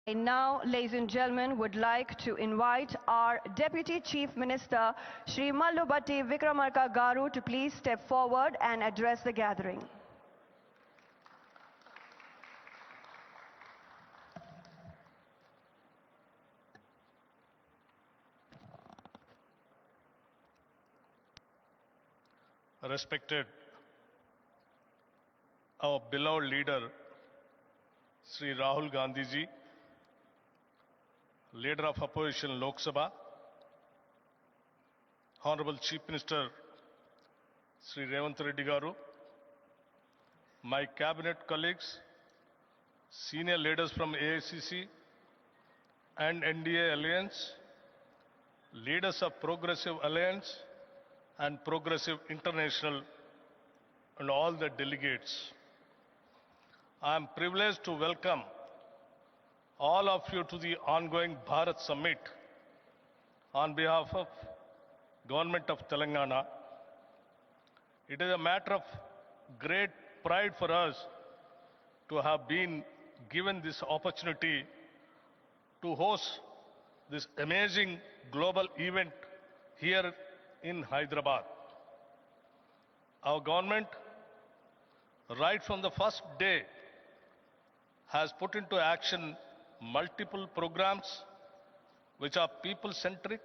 And now, ladies and gentlemen, would like to invite our Deputy Chief Minister, Shri Mallubhatti Vikramarka Garu, to please step forward and address the gathering. Respected our beloved leader, Sri Rahul Gandhi ji, leader of opposition Lok Sabha, Honorable Chief Minister Sri Revanth Reddy Garu, my cabinet colleagues, senior leaders from AICC and NDA Alliance, leaders of Progressive Alliance and Progressive International, and all the delegates. I am privileged to welcome all of you to the ongoing Bharat Summit on behalf of Government of Telangana. It is a matter of great pride for us to have been given this opportunity to host this amazing global event here in Hyderabad. Our government, right from the first day, has put into action multiple programs which are people-centric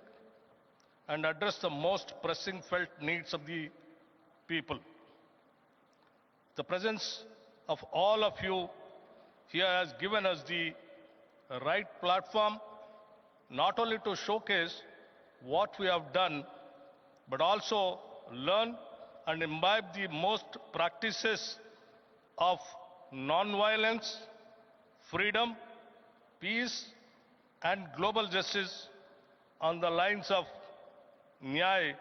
and address the most pressing felt needs of the people. The presence of all of you here has given us the right platform not only to showcase what we have done, but also learn and imbibe the most practices of non-violence, freedom, peace, and global justice on the lines of Nyay,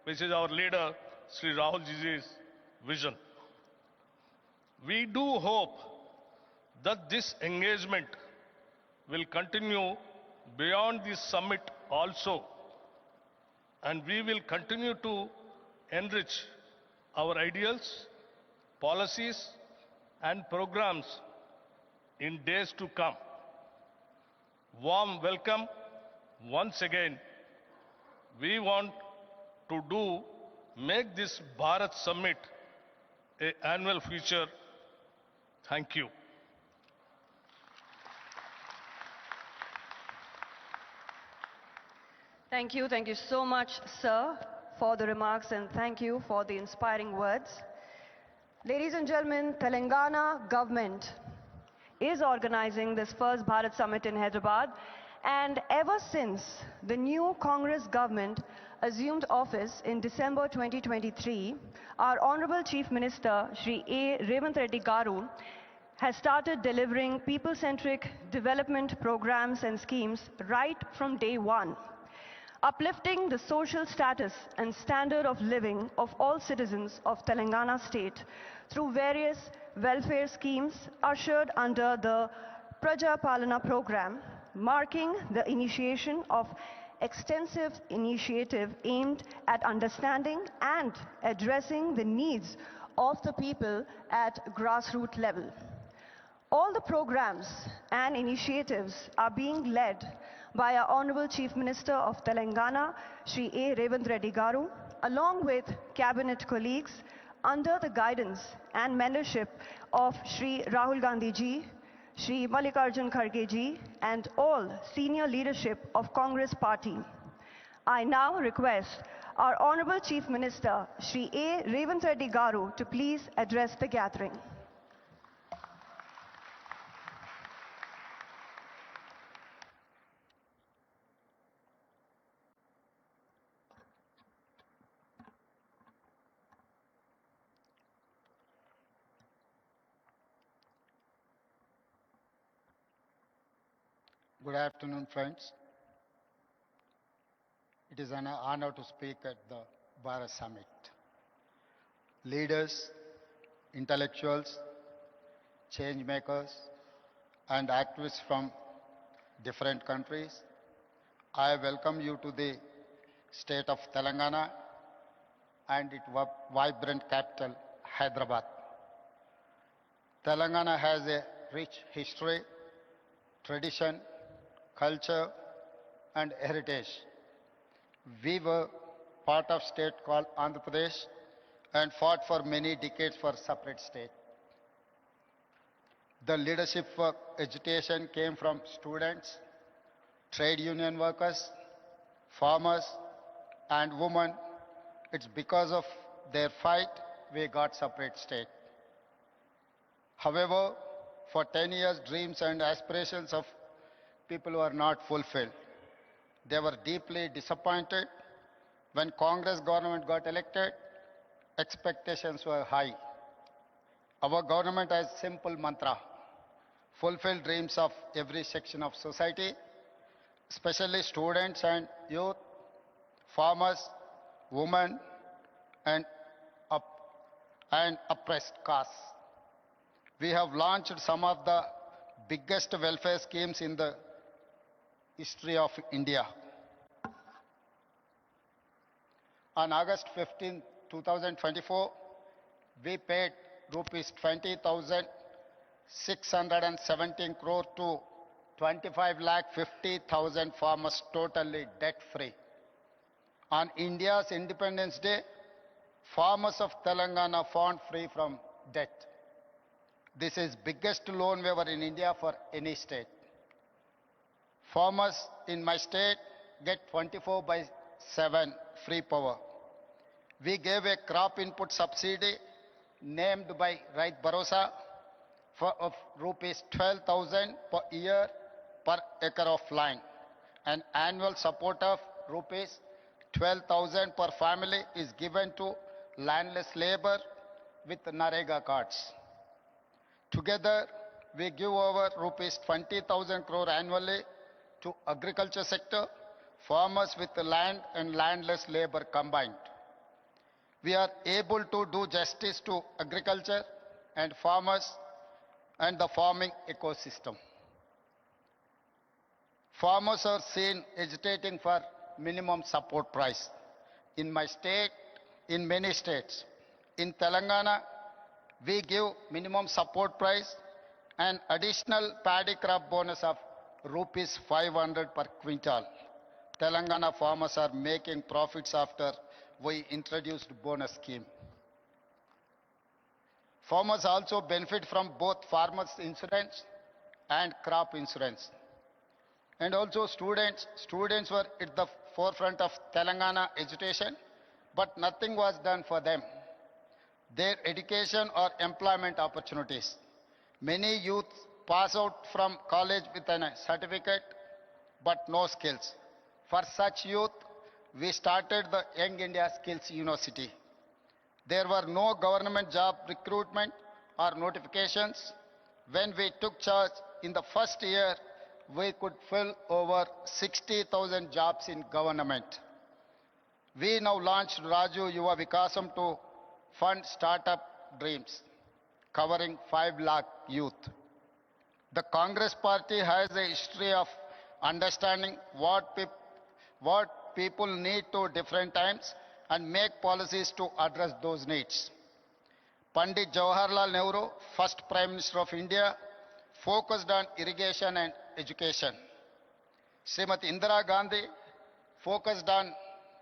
which is our leader, Sri Rahul Ji's vision. We do hope that this engagement will continue beyond this summit also, and we will continue to enrich our ideals, policies, and programs in days to come. Warm welcome once again. We want to make this Bharat Summit an annual feature. Thank you. Thank you so much, sir, for the remarks, and thank you for the inspiring words. Ladies and gentlemen, Telangana government is organizing this first Bharat Summit in Hyderabad, and ever since the new Congress government assumed office in December 2023, our Honorable Chief Minister, Shri A. Revanth Reddy Garu, has started delivering people-centric development programs and schemes right from day one, uplifting the social status and standard of living of all citizens of Telangana state through various welfare schemes ushered under the Praja Palana program, marking the initiation of extensive initiative aimed at understanding and addressing the needs of the people at grassroots level. All the programs and initiatives are being led by our Honorable Chief Minister of Telangana, Shri A. Revanth Reddy Garu, along with cabinet colleagues under the guidance and mentorship of Shri Rahul Gandhi ji, Shri Mallikarjun Kharge ji, and all senior leadership of Congress Party. I now request our Honorable Chief Minister, Shri A. Revanth Reddy Garu, to please address the gathering. Good afternoon, friends. It is an honor to speak at the Bharat Summit. Leaders, intellectuals, change makers, and activists from different countries, I welcome you to the state of Telangana and its vibrant capital, Hyderabad. Telangana has a rich history, tradition, culture, and heritage. We were part of state called Andhra Pradesh and fought for many decades for separate state. The leadership for education came from students, trade union workers, farmers, and women. It's because of their fight we got separate state. However, for 10 years, dreams and aspirations of people were not fulfilled. They were deeply disappointed. When Congress government got elected, expectations were high. Our government has simple mantra: fulfill dreams of every section of society, especially students and youth, farmers, women, and, and oppressed castes. We have launched some of the biggest welfare schemes in the history of India. On August 15, 2024, we paid rupees 20,617 crore to 25,50,000 farmers totally debt-free. On India's Independence Day, farmers of Telangana found free from debt. This is biggest loan waiver in India for any state. Farmers in my state get 24/7 free power. We gave a crop input subsidy named by Rait Bharosa of rupees 12,000 per year per acre of land. An annual support of rupees 12,000 per family is given to landless labor with Narega cards. Together, we give over rupees 20,000 crore annually to agriculture sector, farmers with land and landless labor combined. We are able to do justice to agriculture and farmers and the farming ecosystem. Farmers are seen agitating for minimum support price. In my state, in many states, in Telangana, we give minimum support price and additional paddy crop bonus of rupees 500 per quintal. Telangana farmers are making profits after we introduced bonus scheme. Farmers also benefit from both farmers insurance and crop insurance. And also students were at the forefront of Telangana education, but nothing was done for them. Their education or employment opportunities. Many youth pass out from college with a certificate, but no skills. For such youth, we started the Young India Skills University. There were no government job recruitment or notifications. When we took charge in the first year, we could fill over 60,000 jobs in government. We now launched Raju Yuva Vikasam to fund startup dreams, covering 5 lakh youth. The Congress party has a history of understanding what people need to different times and make policies to address those needs. Pandit Jawaharlal Nehru, first Prime Minister of India, focused on irrigation and education. Srimati Indira Gandhi focused on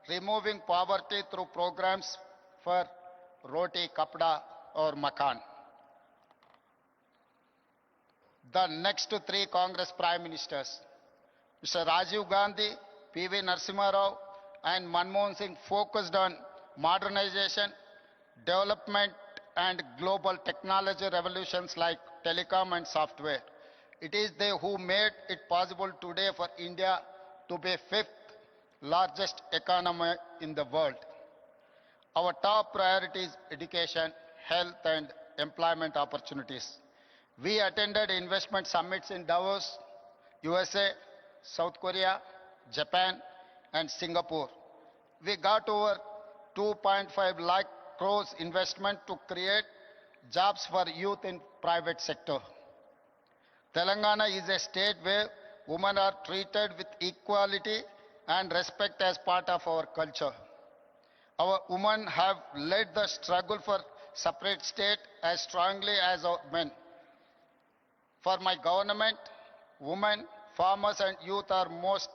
removing poverty through programs for roti, kapda or makan. The next 3 Congress Prime Ministers, Mr. Rajiv Gandhi, P.V. Narasimha Rao and Manmohan Singh focused on modernization, development and global technology revolutions like telecom and software. It is they who made it possible today for India to be 5th largest economy in the world. Our top priority is education, health and employment opportunities. We attended investment summits in Davos, USA, South Korea, Japan and Singapore. We got over 2.5 lakh crores investment to create jobs for youth in private sector. Telangana is a state where women are treated with equality and respect as part of our culture. Our women have led the struggle for separate state as strongly as our men. For my government, women, farmers and youth are most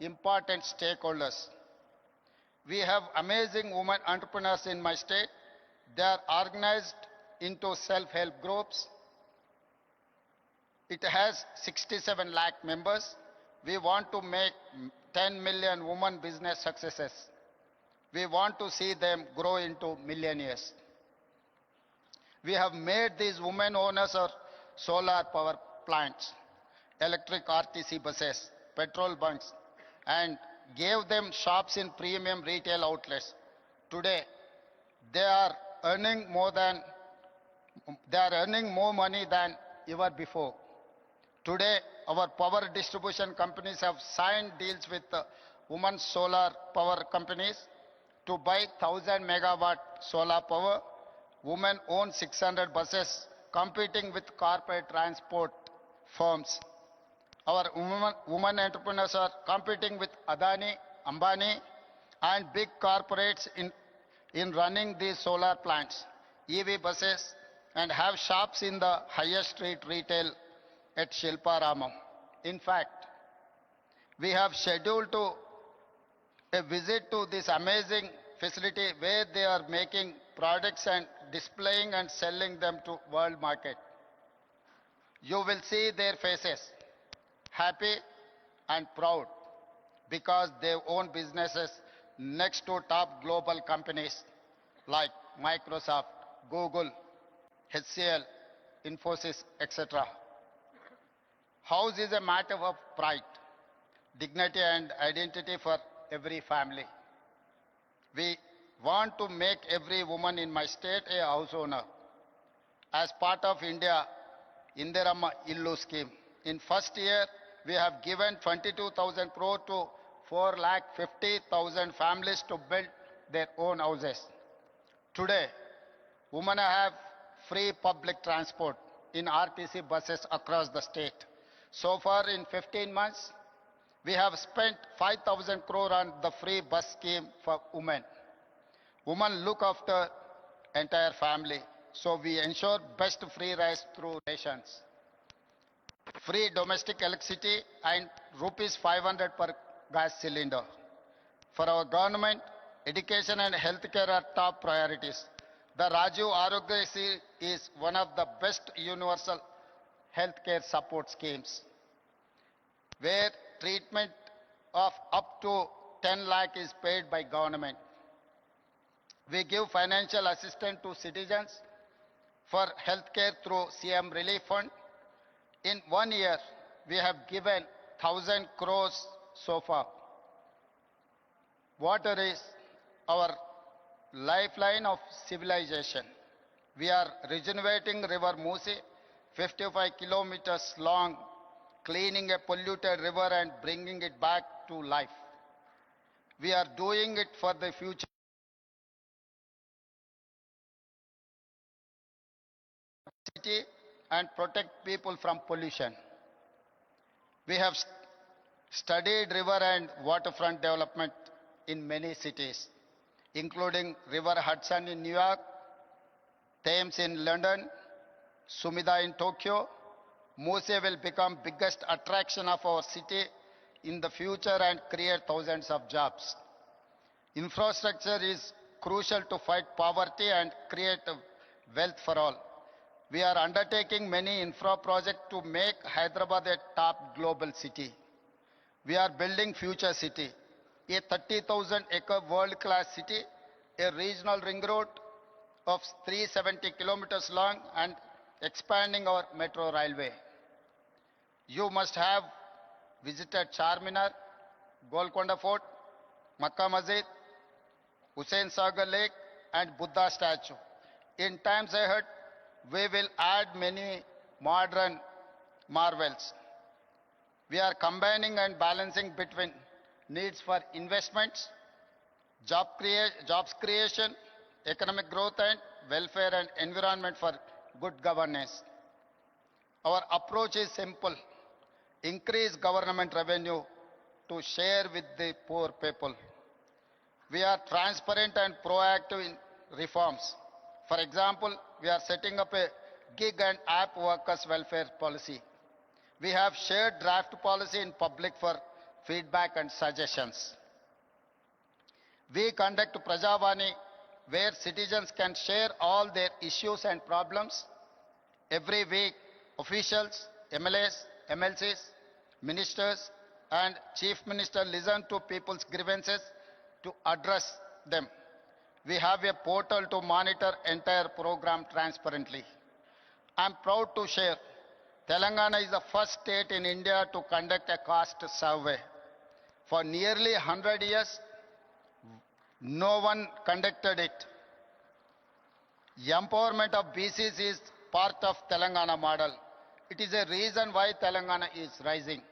important stakeholders. We have amazing women entrepreneurs in my state. They are organized into self-help groups. It has 67 lakh members. We want to make 10 million women business successes. We want to see them grow into millionaires. We have made these women owners of solar power plants, electric RTC buses, petrol bunks, and gave them shops in premium retail outlets. Today, they are earning more money than ever before. Today, our power distribution companies have signed deals with women solar power companies to buy 1,000 megawatt solar power. Women own 600 buses competing with corporate transport firms. Our women entrepreneurs are competing with Adani, Ambani, and big corporates in running these solar plants, EV buses, and have shops in the highest street retail at Shilpa Ramam. In fact, we have scheduled a visit to this amazing facility where they are making products and displaying and selling them to world market. You will see their faces, happy and proud, because they own businesses next to top global companies like Microsoft, Google, HCL, Infosys, etc. House is a matter of pride, dignity and identity for every family. We want to make every woman in my state a house owner. As part of India Indiramma Illu scheme, in first year we have given 22,000 crore to 4,50,000 families to build their own houses. Today, women have free public transport in RTC buses across the state. So far in 15 months, we have spent 5,000 crore on the free bus scheme for women. Women look after entire family, so we ensure best free rice through rations. Free domestic electricity and rupees 500 per gas cylinder. For our government, education and healthcare are top priorities. The Rajiv Arogyasri is one of the best universal healthcare support schemes, where treatment of up to 10 lakh is paid by government. We give financial assistance to citizens for healthcare through CM Relief Fund. In 1 year, we have given 1,000 crores so far. Water is our lifeline of civilization. We are regenerating River Musi, 55 kilometers long, cleaning a polluted river and bringing it back to life. We are doing it for the future city and protect people from pollution. We have studied river and waterfront development in many cities, including River Hudson in New York, Thames in London, Sumida in Tokyo. Muse will become biggest attraction of our city in the future and create thousands of jobs. Infrastructure is crucial to fight poverty and create wealth for all. We are undertaking many infra projects to make Hyderabad a top global city. We are building future city, a 30,000 acre world-class city, a regional ring road of 370 kilometers long and expanding our metro railway. You must have visited Charminar, Golconda Fort, Makkah Masjid, Hussain Sagar Lake and Buddha statue. In times ahead, we will add many modern marvels. We are combining and balancing between needs for investments, jobs creation, economic growth and welfare and environment for good governance. Our approach is simple. Increase government revenue to share with the poor people. We are transparent and proactive in reforms. For example, we are setting up a gig and app workers welfare policy. We have shared draft policy in public for feedback and suggestions. We conduct Prajavani where citizens can share all their issues and problems. Every week, officials, MLAs, MLCs, ministers, and Chief Minister listen to people's grievances to address them. We have a portal to monitor entire program transparently. I am proud to share Telangana is the first state in India to conduct a caste survey. For nearly 100 years, no one conducted it. Empowerment of BCs is part of Telangana model. It is a reason why Telangana is rising.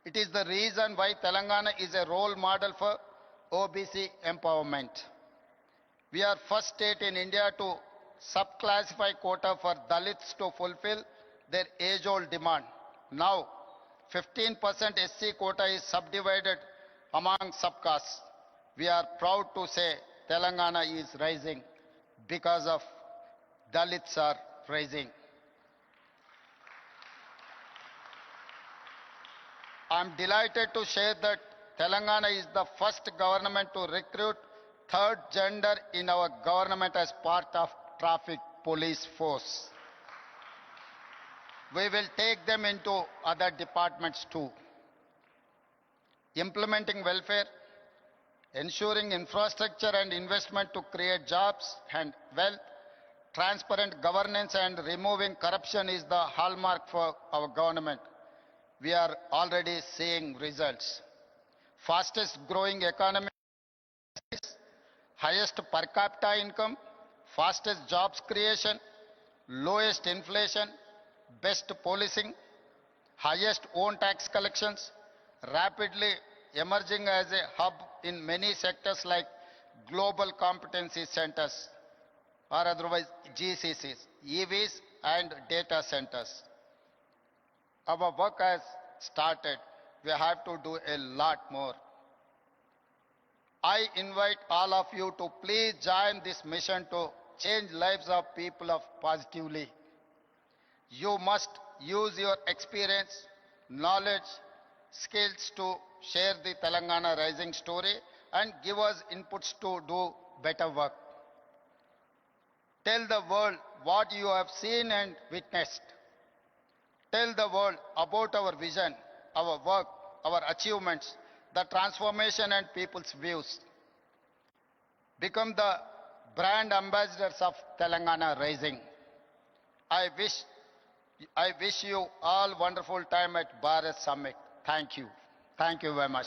It is the reason why Telangana is a role model for OBC empowerment. We are first state in India to subclassify quota for Dalits to fulfill their age-old demand. Now, 15% SC quota is subdivided among subcastes. We are proud to say Telangana is rising because of Dalits are rising. I am delighted to share that Telangana is the first government to recruit third gender in our government as part of traffic police force. We will take them into other departments too. Implementing welfare, ensuring infrastructure and investment to create jobs and wealth, transparent governance and removing corruption is the hallmark for our government. We are already seeing results. Fastest growing economy, highest per capita income, fastest jobs creation, lowest inflation, best policing, highest own tax collections, rapidly emerging as a hub in many sectors like global competency centers or otherwise GCCs, EVs and data centers. Our work has started. We have to do a lot more. I invite all of you to please join this mission to change lives of people of positively. You must use your experience, knowledge, skills to share the Telangana rising story and give us inputs to do better work. Tell the world what you have seen and witnessed. Tell the world about our vision, our work, our achievements, the transformation and people's views. Become the brand ambassadors of Telangana Rising. I wish you all wonderful time at Bharat Summit. Thank you. Thank you very much.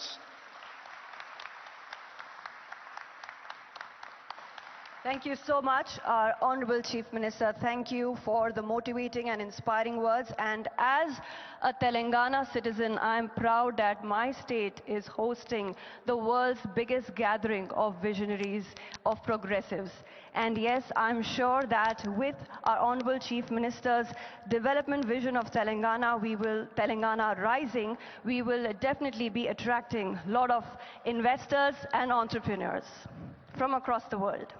Thank you so much, our Honorable Chief Minister. Thank you for the motivating and inspiring words. And as a Telangana citizen, I am proud that my state is hosting the world's biggest gathering of visionaries, of progressives. And yes, I'm sure that with our Honorable Chief Minister's development vision of Telangana, Telangana Rising, we will definitely be attracting a lot of investors and entrepreneurs from across the world.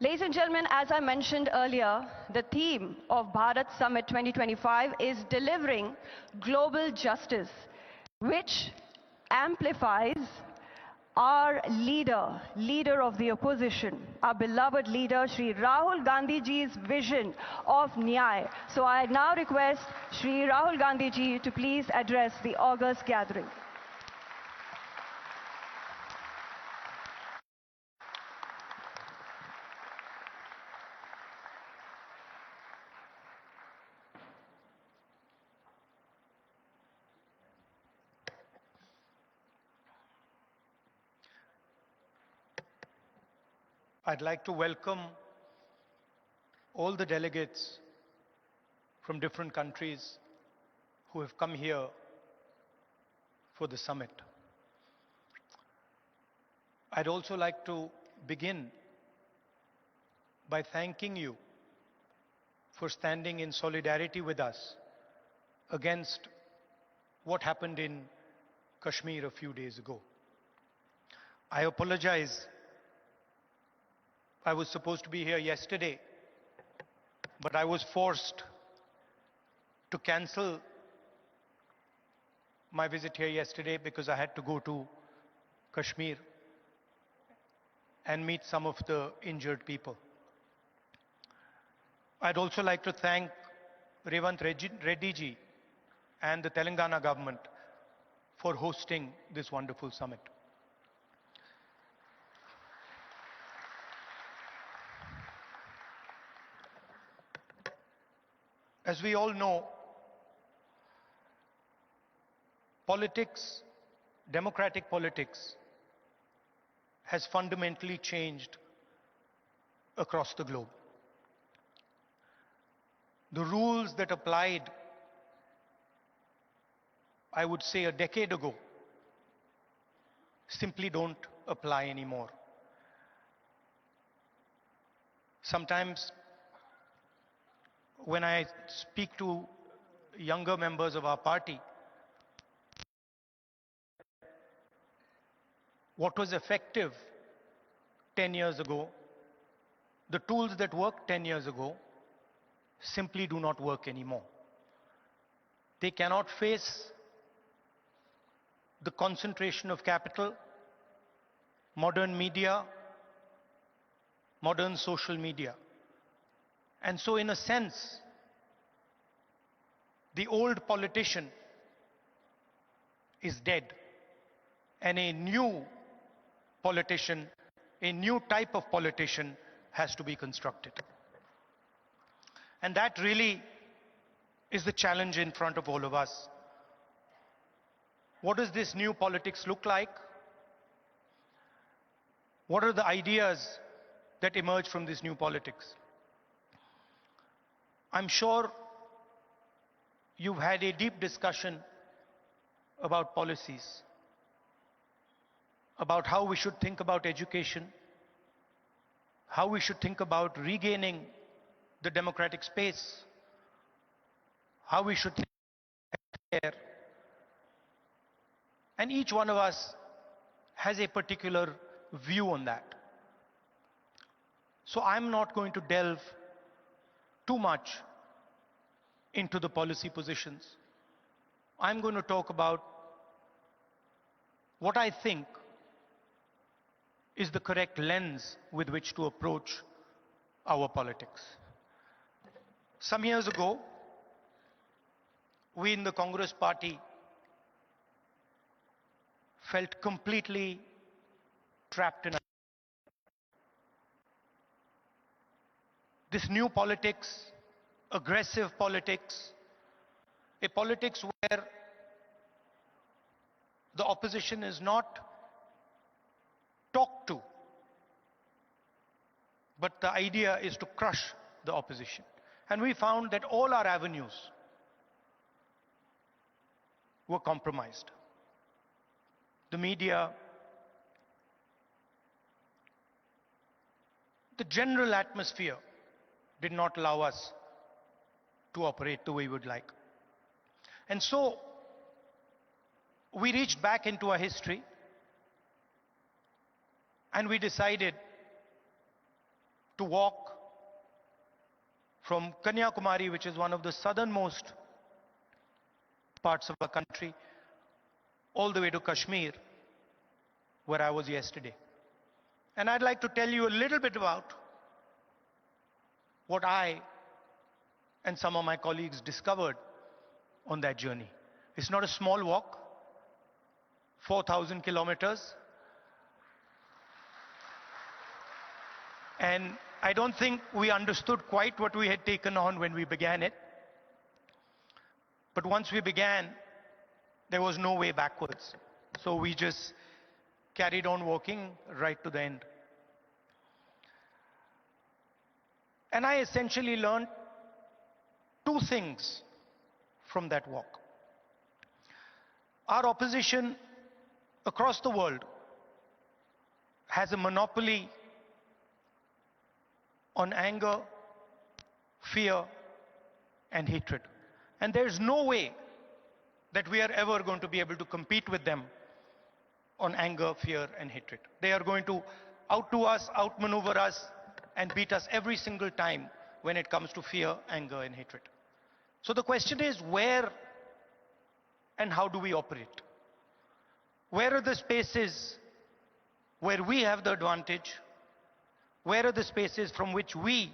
Ladies and gentlemen, as I mentioned earlier, the theme of Bharat Summit 2025 is delivering global justice, which amplifies our leader of the opposition, our beloved leader, Shri Rahul Gandhi ji's vision of Nyay. So I now request Shri Rahul Gandhi ji to please address the August gathering. I'd like to welcome all the delegates from different countries who have come here for the summit. I'd also like to begin by thanking you for standing in solidarity with us against what happened in Kashmir a few days ago. I apologize. I was supposed to be here yesterday, but I was forced to cancel my visit here yesterday because I had to go to Kashmir and meet some of the injured people. I'd also like to thank Revant Reddy ji and the Telangana government for hosting this wonderful summit. As we all know, politics, democratic politics, has fundamentally changed across the globe. The rules that applied, I would say, a decade ago, simply don't apply anymore. Sometimes when I speak to younger members of our party, what was effective 10 years ago, the tools that worked 10 years ago, simply do not work anymore. They cannot face the concentration of capital, modern media, modern social media. And so in a sense, the old politician is dead, and a new politician, a new type of politician has to be constructed. And that really is the challenge in front of all of us. What does this new politics look like? What are the ideas that emerge from this new politics? I'm sure you've had a deep discussion about policies, about how we should think about education, how we should think about regaining the democratic space, how we should think about healthcare. And each one of us has a particular view on that. So I'm not going to delve too much into the policy positions. I'm going to talk about what I think is the correct lens with which to approach our politics. Some years ago, we in the Congress party felt completely trapped in this new politics, aggressive politics, a politics where the opposition is not talked to, but the idea is to crush the opposition. And we found that all our avenues were compromised. The media, the general atmosphere did not allow us to operate the way we would like. And so we reached back into our history and we decided to walk from Kanyakumari, which is one of the southernmost parts of our country, all the way to Kashmir, where I was yesterday. And I'd like to tell you a little bit about what I and some of my colleagues discovered on that journey. It's not a small walk, 4,000 kilometers. And I don't think we understood quite what we had taken on when we began it. But once we began, there was no way backwards. So we just carried on walking right to the end. And I essentially learned two things from that walk. Our opposition across the world has a monopoly on anger, fear, and hatred. And there's no way that we are ever going to be able to compete with them on anger, fear, and hatred. They are going to outdo us, outmaneuver us, and beat us every single time when it comes to fear, anger, and hatred. So the question is, where and how do we operate? Where are the spaces where we have the advantage? Where are the spaces from which we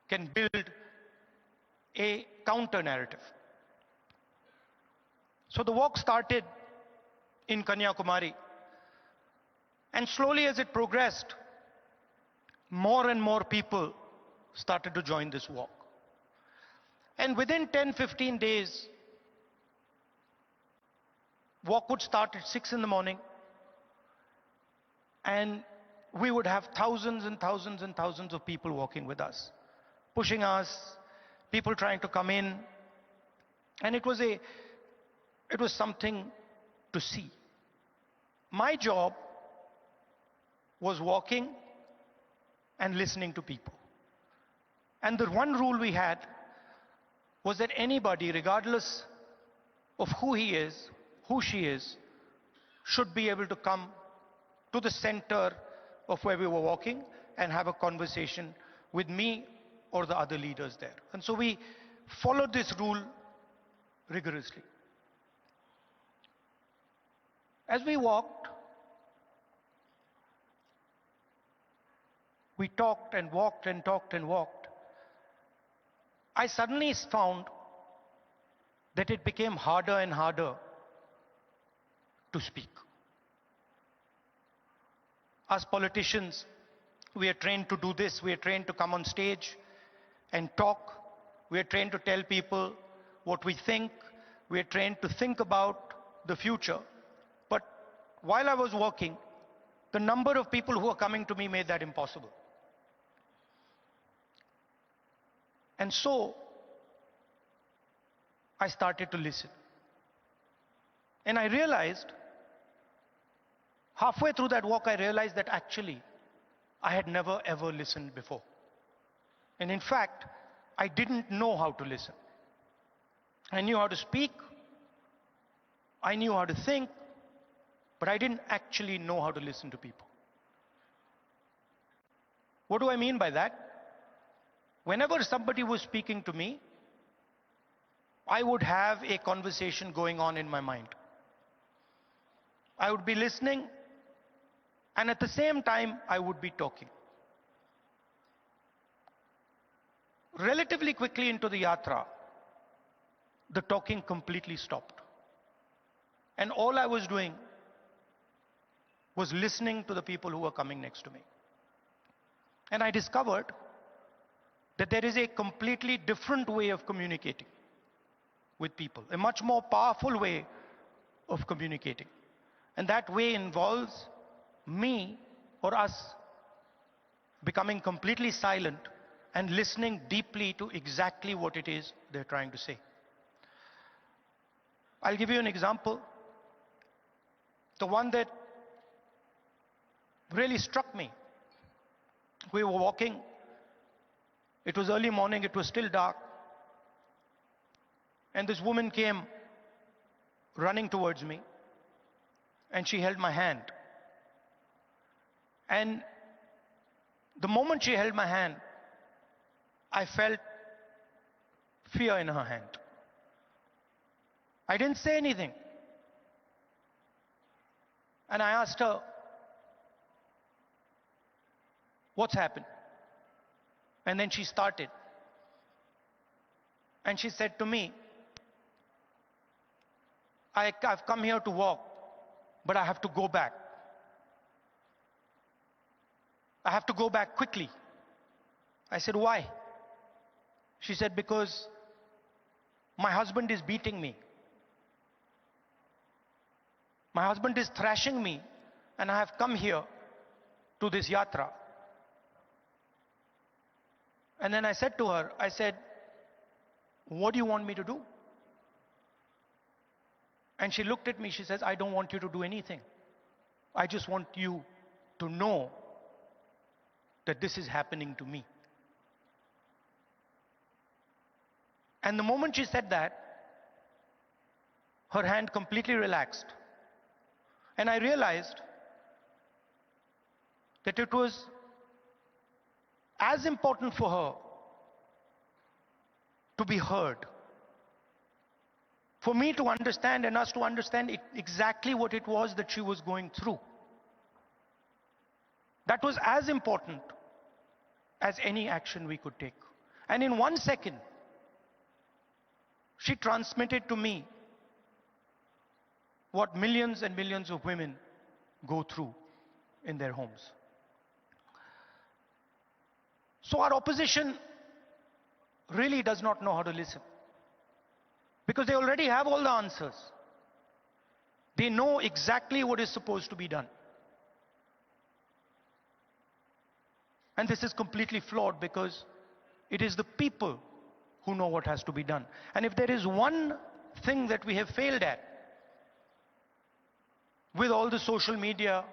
can build a counter narrative? So the walk started in Kanyakumari, and slowly as it progressed, more and more people started to join this walk. And within 10-15 days, walk would start at 6 in the morning, and we would have thousands and thousands and thousands of people walking with us, pushing us, people trying to come in. And it was something to see. My job was walking and listening to people. And the one rule we had was that anybody, regardless of who he is, who she is, should be able to come to the center of where we were walking and have a conversation with me or the other leaders there. And so we followed this rule rigorously. As we walked, we talked and walked and talked and walked. I suddenly found that it became harder and harder to speak. As politicians, we are trained to do this. We are trained to come on stage and talk. We are trained to tell people what we think. We are trained to think about the future. But while I was walking, the number of people who were coming to me made that impossible. And so I started to listen. And I realized, halfway through that walk, I realized that actually I had never ever listened before. And in fact, I didn't know how to listen. I knew how to speak, I knew how to think, but I didn't actually know how to listen to people. What do I mean by that? Whenever somebody was speaking to me, I would have a conversation going on in my mind. I would be listening, and at the same time, I would be talking. Relatively quickly into the yatra, the talking completely stopped. And all I was doing was listening to the people who were coming next to me. And I discovered that there is a completely different way of communicating with people, a much more powerful way of communicating. And that way involves me or us becoming completely silent and listening deeply to exactly what it is they're trying to say. I'll give you an example. The one that really struck me. We were walking. It was early morning, it was still dark. And this woman came running towards me, and she held my hand. And the moment she held my hand, I felt fear in her hand. I didn't say anything. And I asked her, "What's happened?" And then she started. And she said to me, I've come here to walk, but I have to go back. I have to go back quickly. I said, "Why?" She said, "Because my husband is beating me. My husband is thrashing me, and I have come here to this yatra." And then I said to her, I said, "What do you want me to do?" And she looked at me, she says, "I don't want you to do anything. I just want you to know that this is happening to me." And the moment she said that, her hand completely relaxed. And I realized that it was as important for her to be heard for me to understand and us to understand exactly what it was that she was going through. That was as important as any action we could take. And in 1 second, she transmitted to me what millions and millions of women go through in their homes. So our opposition really does not know how to listen, because they already have all the answers. They know exactly what is supposed to be done. And this is completely flawed, because it is the people who know what has to be done. And if there is one thing that we have failed at with all the social media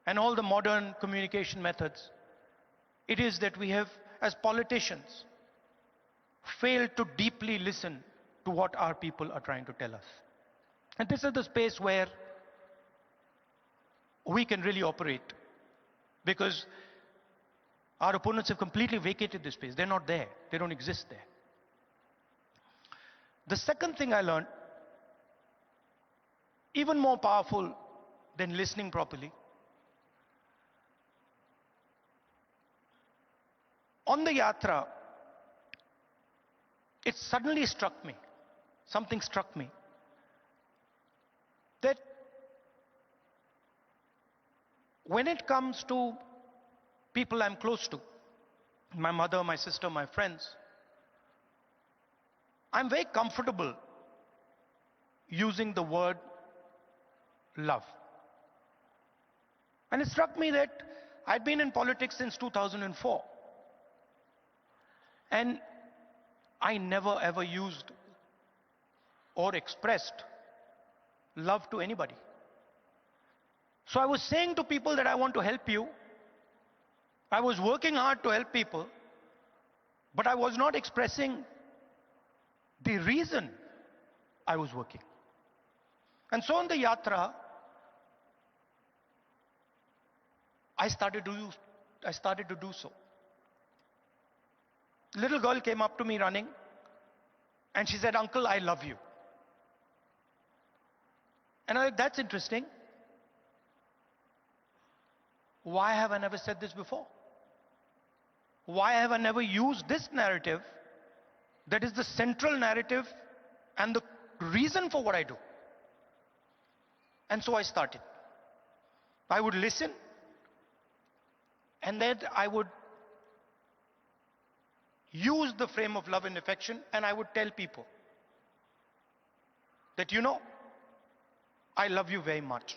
and all the modern communication methods, it is that we have, as politicians, failed to deeply listen to what our people are trying to tell us. And this is the space where we can really operate, because our opponents have completely vacated this space. They're not there. They don't exist there. The second thing I learned, even more powerful than listening properly, on the yatra, it suddenly struck me, something struck me, that when it comes to people I'm close to, my mother, my sister, my friends, I'm very comfortable using the word love. And it struck me that I'd been in politics since 2004. And I never ever used or expressed love to anybody. So I was saying to people that I want to help you. I was working hard to help people, but I was not expressing the reason I was working. And so on the yatra, I started to do so. Little girl came up to me running, and she said, "Uncle, I love you." And I'm like, that's interesting. Why have I never said this before? Why have I never used this narrative that is the central narrative and the reason for what I do? And so I started. I would listen, and then I would use the frame of love and affection, and I would tell people that, you know, I love you very much.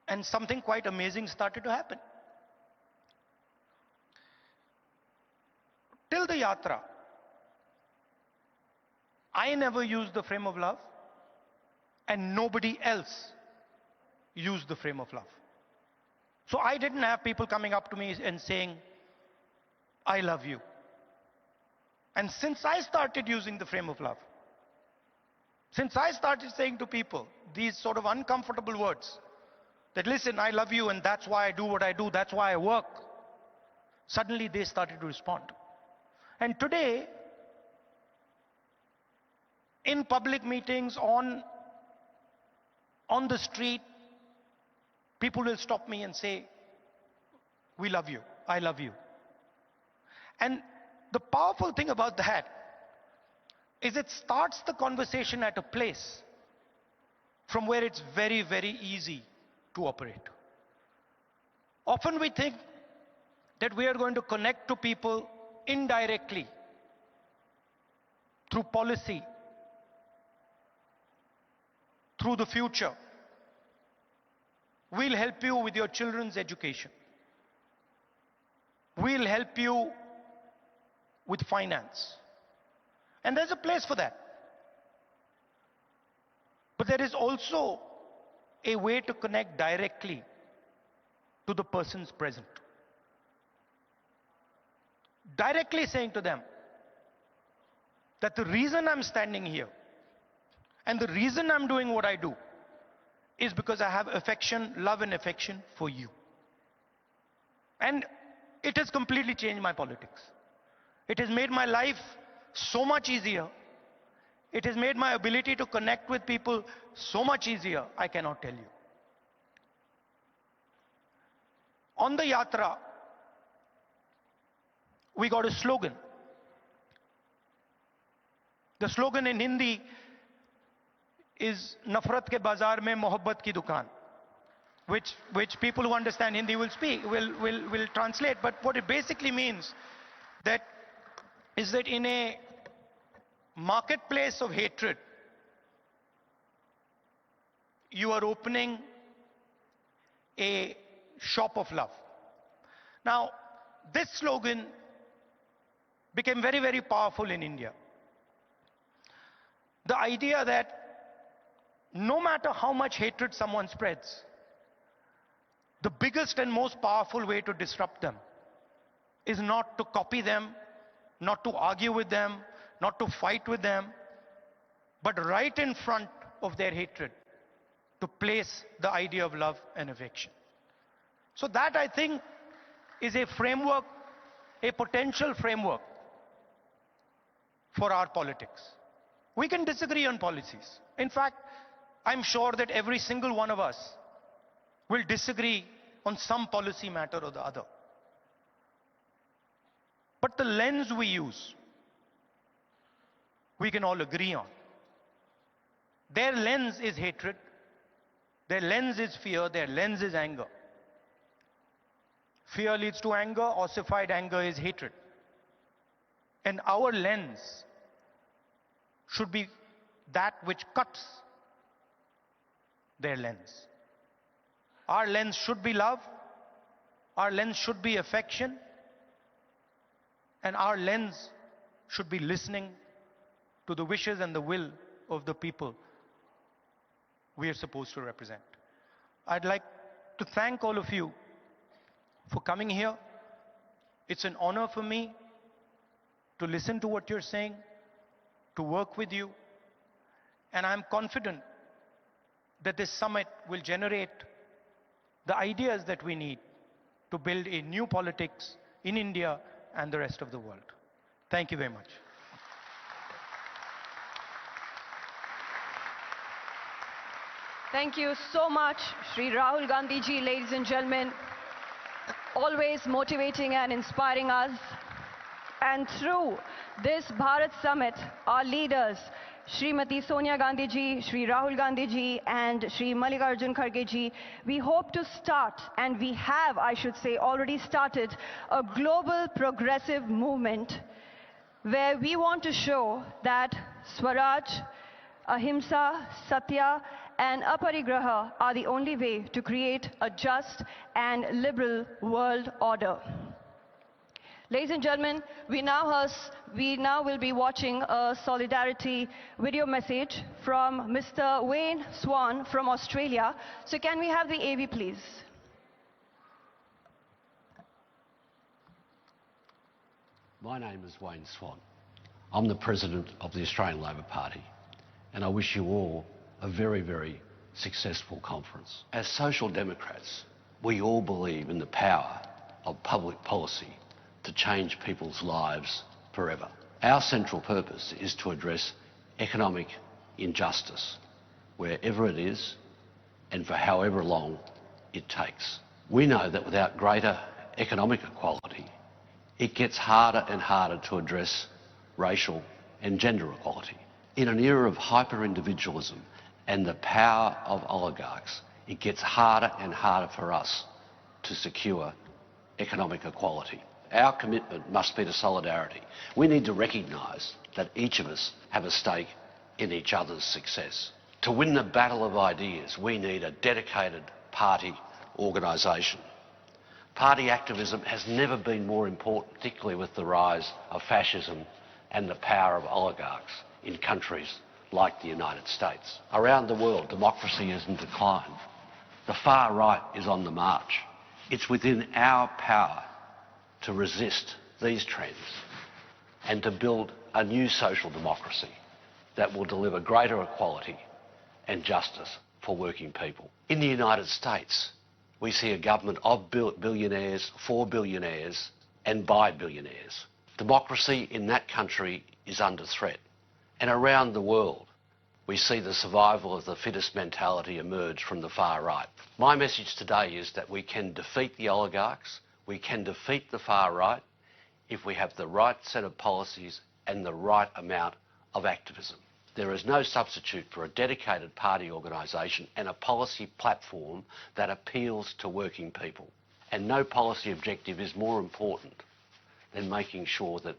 And something quite amazing started to happen. Till the yatra, I never used the frame of love, and nobody else used the frame of love. So I didn't have people coming up to me and saying, "I love you." And since I started using the frame of love, since I started saying to people these sort of uncomfortable words, that listen, I love you and that's why I do what I do, that's why I work, suddenly they started to respond. And today, in public meetings, on the street, people will stop me and say, "We love you, I love you." And the powerful thing about that is it starts the conversation at a place from where it's very, very easy to operate. Often we think that we are going to connect to people indirectly through policy, through the future. We'll help you with your children's education. We'll help you with finance. And there's a place for that. But there is also a way to connect directly to the persons present. Directly saying to them that the reason I'm standing here and the reason I'm doing what I do is because I have affection, love and affection for you. And it has completely changed my politics. It has made my life so much easier. It has made my ability to connect with people so much easier, I cannot tell you. On the Yatra, we got a slogan. The slogan in Hindi is Nafrat ke bazaar mein mohabbat ki dukaan, which people who understand Hindi will translate. But what it basically means is that in a marketplace of hatred, you are opening a shop of love. Now, this slogan became very, very powerful in India. The idea that no matter how much hatred someone spreads, the biggest and most powerful way to disrupt them is not to copy them, not to argue with them, not to fight with them, but right in front of their hatred, to place the idea of love and affection. So that, I think, is a framework, a potential framework for our politics. We can disagree on policies. In fact, I'm sure that every single one of us will disagree on some policy matter or the other. But the lens we use, we can all agree on. Their lens is hatred, their lens is fear, their lens is anger. Fear leads to anger, ossified anger is hatred. And our lens should be that which cuts their lens. Our lens should be love, our lens should be affection, and our lens should be listening to the wishes and the will of the people we are supposed to represent. I'd like to thank all of you for coming here. It's an honor for me to listen to what you're saying, to work with you, and I'm confident that this summit will generate the ideas that we need to build a new politics in India and the rest of the world. Thank you very much. Thank you so much, Shri Rahul Gandhi ji, ladies and gentlemen, always motivating and inspiring us. And through this Bharat Summit, our leaders, Srimati Sonia Gandhi ji, Shri Rahul Gandhi ji, and Shri Mallikarjun Kharge ji, we hope to start, and we have, I should say, already started, a global progressive movement where we want to show that Swaraj, Ahimsa, Satya, and Aparigraha are the only way to create a just and liberal world order. Ladies and gentlemen, we now will be watching a solidarity video message from Mr. Wayne Swan from Australia. So can we have the AV, please? My name is Wayne Swan. I'm the President of the Australian Labor Party, and I wish you all a very, very successful conference. As Social Democrats, we all believe in the power of public policy to change people's lives forever. Our central purpose is to address economic injustice wherever it is and for however long it takes. We know that without greater economic equality, it gets harder and harder to address racial and gender equality. In an era of hyper-individualism and the power of oligarchs, it gets harder and harder for us to secure economic equality. Our commitment must be to solidarity. We need to recognise that each of us have a stake in each other's success. To win the battle of ideas, we need a dedicated party organisation. Party activism has never been more important, particularly with the rise of fascism and the power of oligarchs in countries like the United States. Around the world, democracy is in decline. The far right is on the march. It's within our power to resist these trends and to build a new social democracy that will deliver greater equality and justice for working people. In the United States, we see a government of billionaires, for billionaires and by billionaires. Democracy in that country is under threat. And around the world, we see the survival of the fittest mentality emerge from the far right. My message today is that we can defeat the oligarchs, we can defeat the far right if we have the right set of policies and the right amount of activism. There is no substitute for a dedicated party organisation and a policy platform that appeals to working people. And no policy objective is more important than making sure that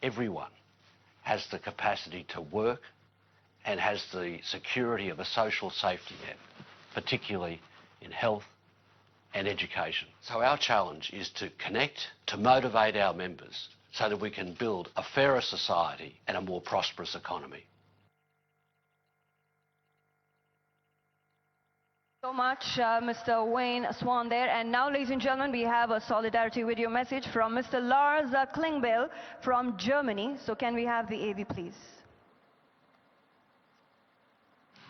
everyone has the capacity to work and has the security of a social safety net, particularly in health and education. So our challenge is to connect, to motivate our members so that we can build a fairer society and a more prosperous economy. So much, Mr. Wayne Swan there. And now, ladies and gentlemen, we have a solidarity video message from Mr. Lars Klingbeil from Germany. So can we have the AV, please?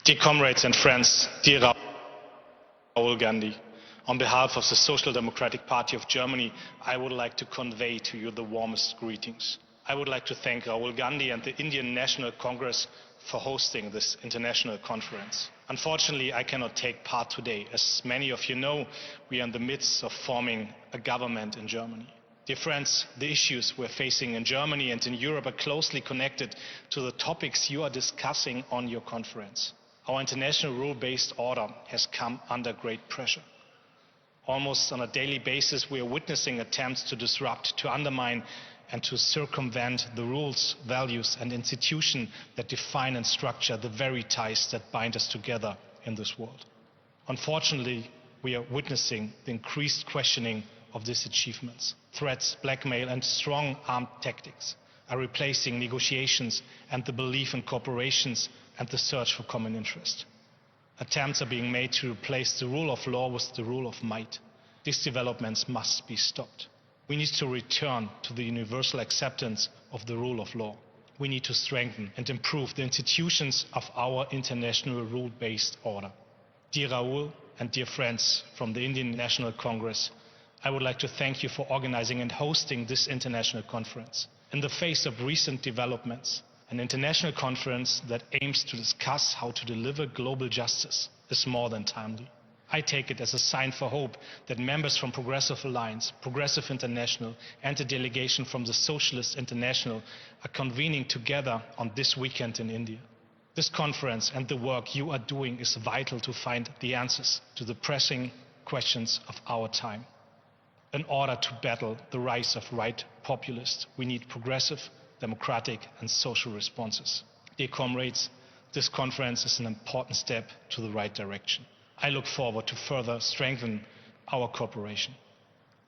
Dear comrades and friends, dear Rahul Gandhi, on behalf of the Social Democratic Party of Germany, I would like to convey to you the warmest greetings. I would like to thank Rahul Gandhi and the Indian National Congress for hosting this international conference. Unfortunately, I cannot take part today. As many of you know, we are in the midst of forming a government in Germany. Dear friends, the issues we're facing in Germany and in Europe are closely connected to the topics you are discussing on your conference. Our international rule-based order has come under great pressure. Almost on a daily basis, we are witnessing attempts to disrupt, to undermine, and to circumvent the rules, values, and institutions that define and structure the very ties that bind us together in this world. Unfortunately, we are witnessing the increased questioning of these achievements. Threats, blackmail, and strong armed tactics are replacing negotiations and the belief in corporations and the search for common interest. Attempts are being made to replace the rule of law with the rule of might. These developments must be stopped. We need to return to the universal acceptance of the rule of law. We need to strengthen and improve the institutions of our international rule-based order. Dear Rahul and dear friends from the Indian National Congress, I would like to thank you for organizing and hosting this international conference. In the face of recent developments, an international conference that aims to discuss how to deliver global justice is more than timely. I take it as a sign for hope that members from Progressive Alliance, Progressive International, and a delegation from the Socialist International are convening together on this weekend in India. This conference and the work you are doing is vital to find the answers to the pressing questions of our time. In order to battle the rise of right populists, we need progressive, democratic, and social responses. Dear comrades, this conference is an important step to the right direction. I look forward to further strengthen our cooperation.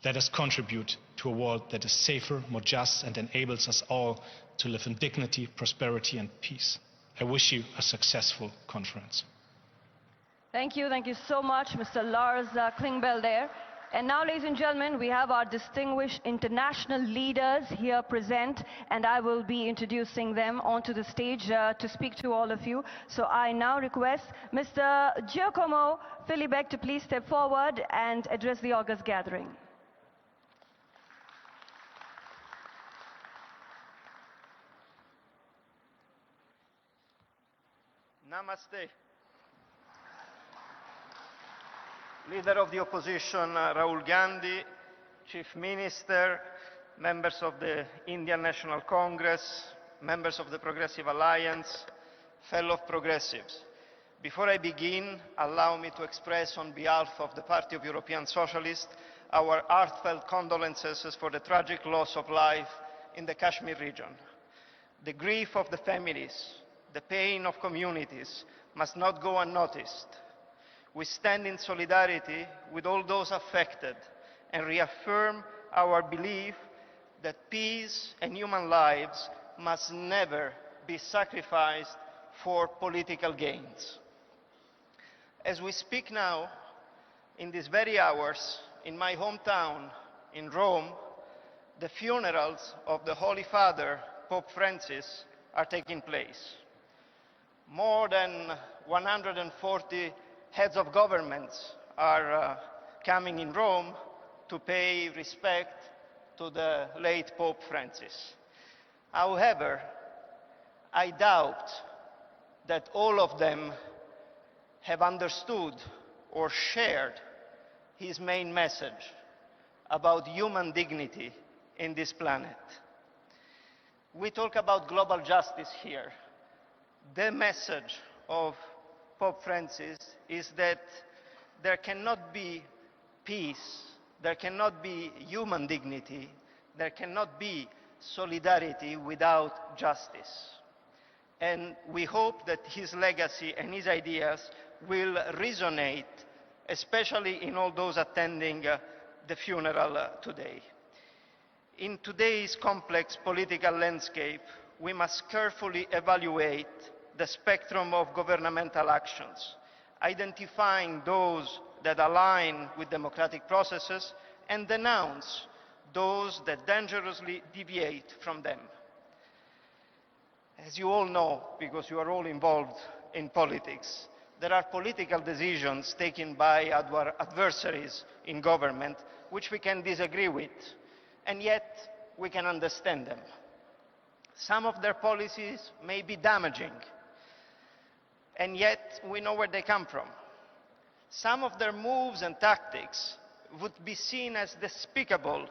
Let us contribute to a world that is safer, more just, and enables us all to live in dignity, prosperity, and peace. I wish you a successful conference. Thank you so much, Mr. Lars Klingbeil there. And now, ladies and gentlemen, we have our distinguished international leaders here present, and I will be introducing them onto the stage to speak to all of you. So I now request Mr. Giacomo Filibeck to please step forward and address the august gathering. Namaste. Leader of the opposition, Rahul Gandhi, Chief Minister, members of the Indian National Congress, members of the Progressive Alliance, fellow progressives. Before I begin, allow me to express on behalf of the Party of European Socialists our heartfelt condolences for the tragic loss of life in the Kashmir region. The grief of the families, the pain of communities must not go unnoticed. We stand in solidarity with all those affected and reaffirm our belief that peace and human lives must never be sacrificed for political gains. As we speak now, in these very hours, in my hometown, in Rome, the funerals of the Holy Father, Pope Francis, are taking place. More than 140 heads of governments are coming in Rome to pay respect to the late Pope Francis. However, I doubt that all of them have understood or shared his main message about human dignity in this planet. We talk about global justice here. The message of Pope Francis is that there cannot be peace, there cannot be human dignity, there cannot be solidarity without justice. And we hope that his legacy and his ideas will resonate, especially in all those attending the funeral today. In today's complex political landscape, we must carefully evaluate the spectrum of governmental actions, identifying those that align with democratic processes and denounce those that dangerously deviate from them. As you all know, because you are all involved in politics, there are political decisions taken by our adversaries in government which we can disagree with, and yet we can understand them. Some of their policies may be damaging, and yet we know where they come from. Some of their moves and tactics would be seen as despicable,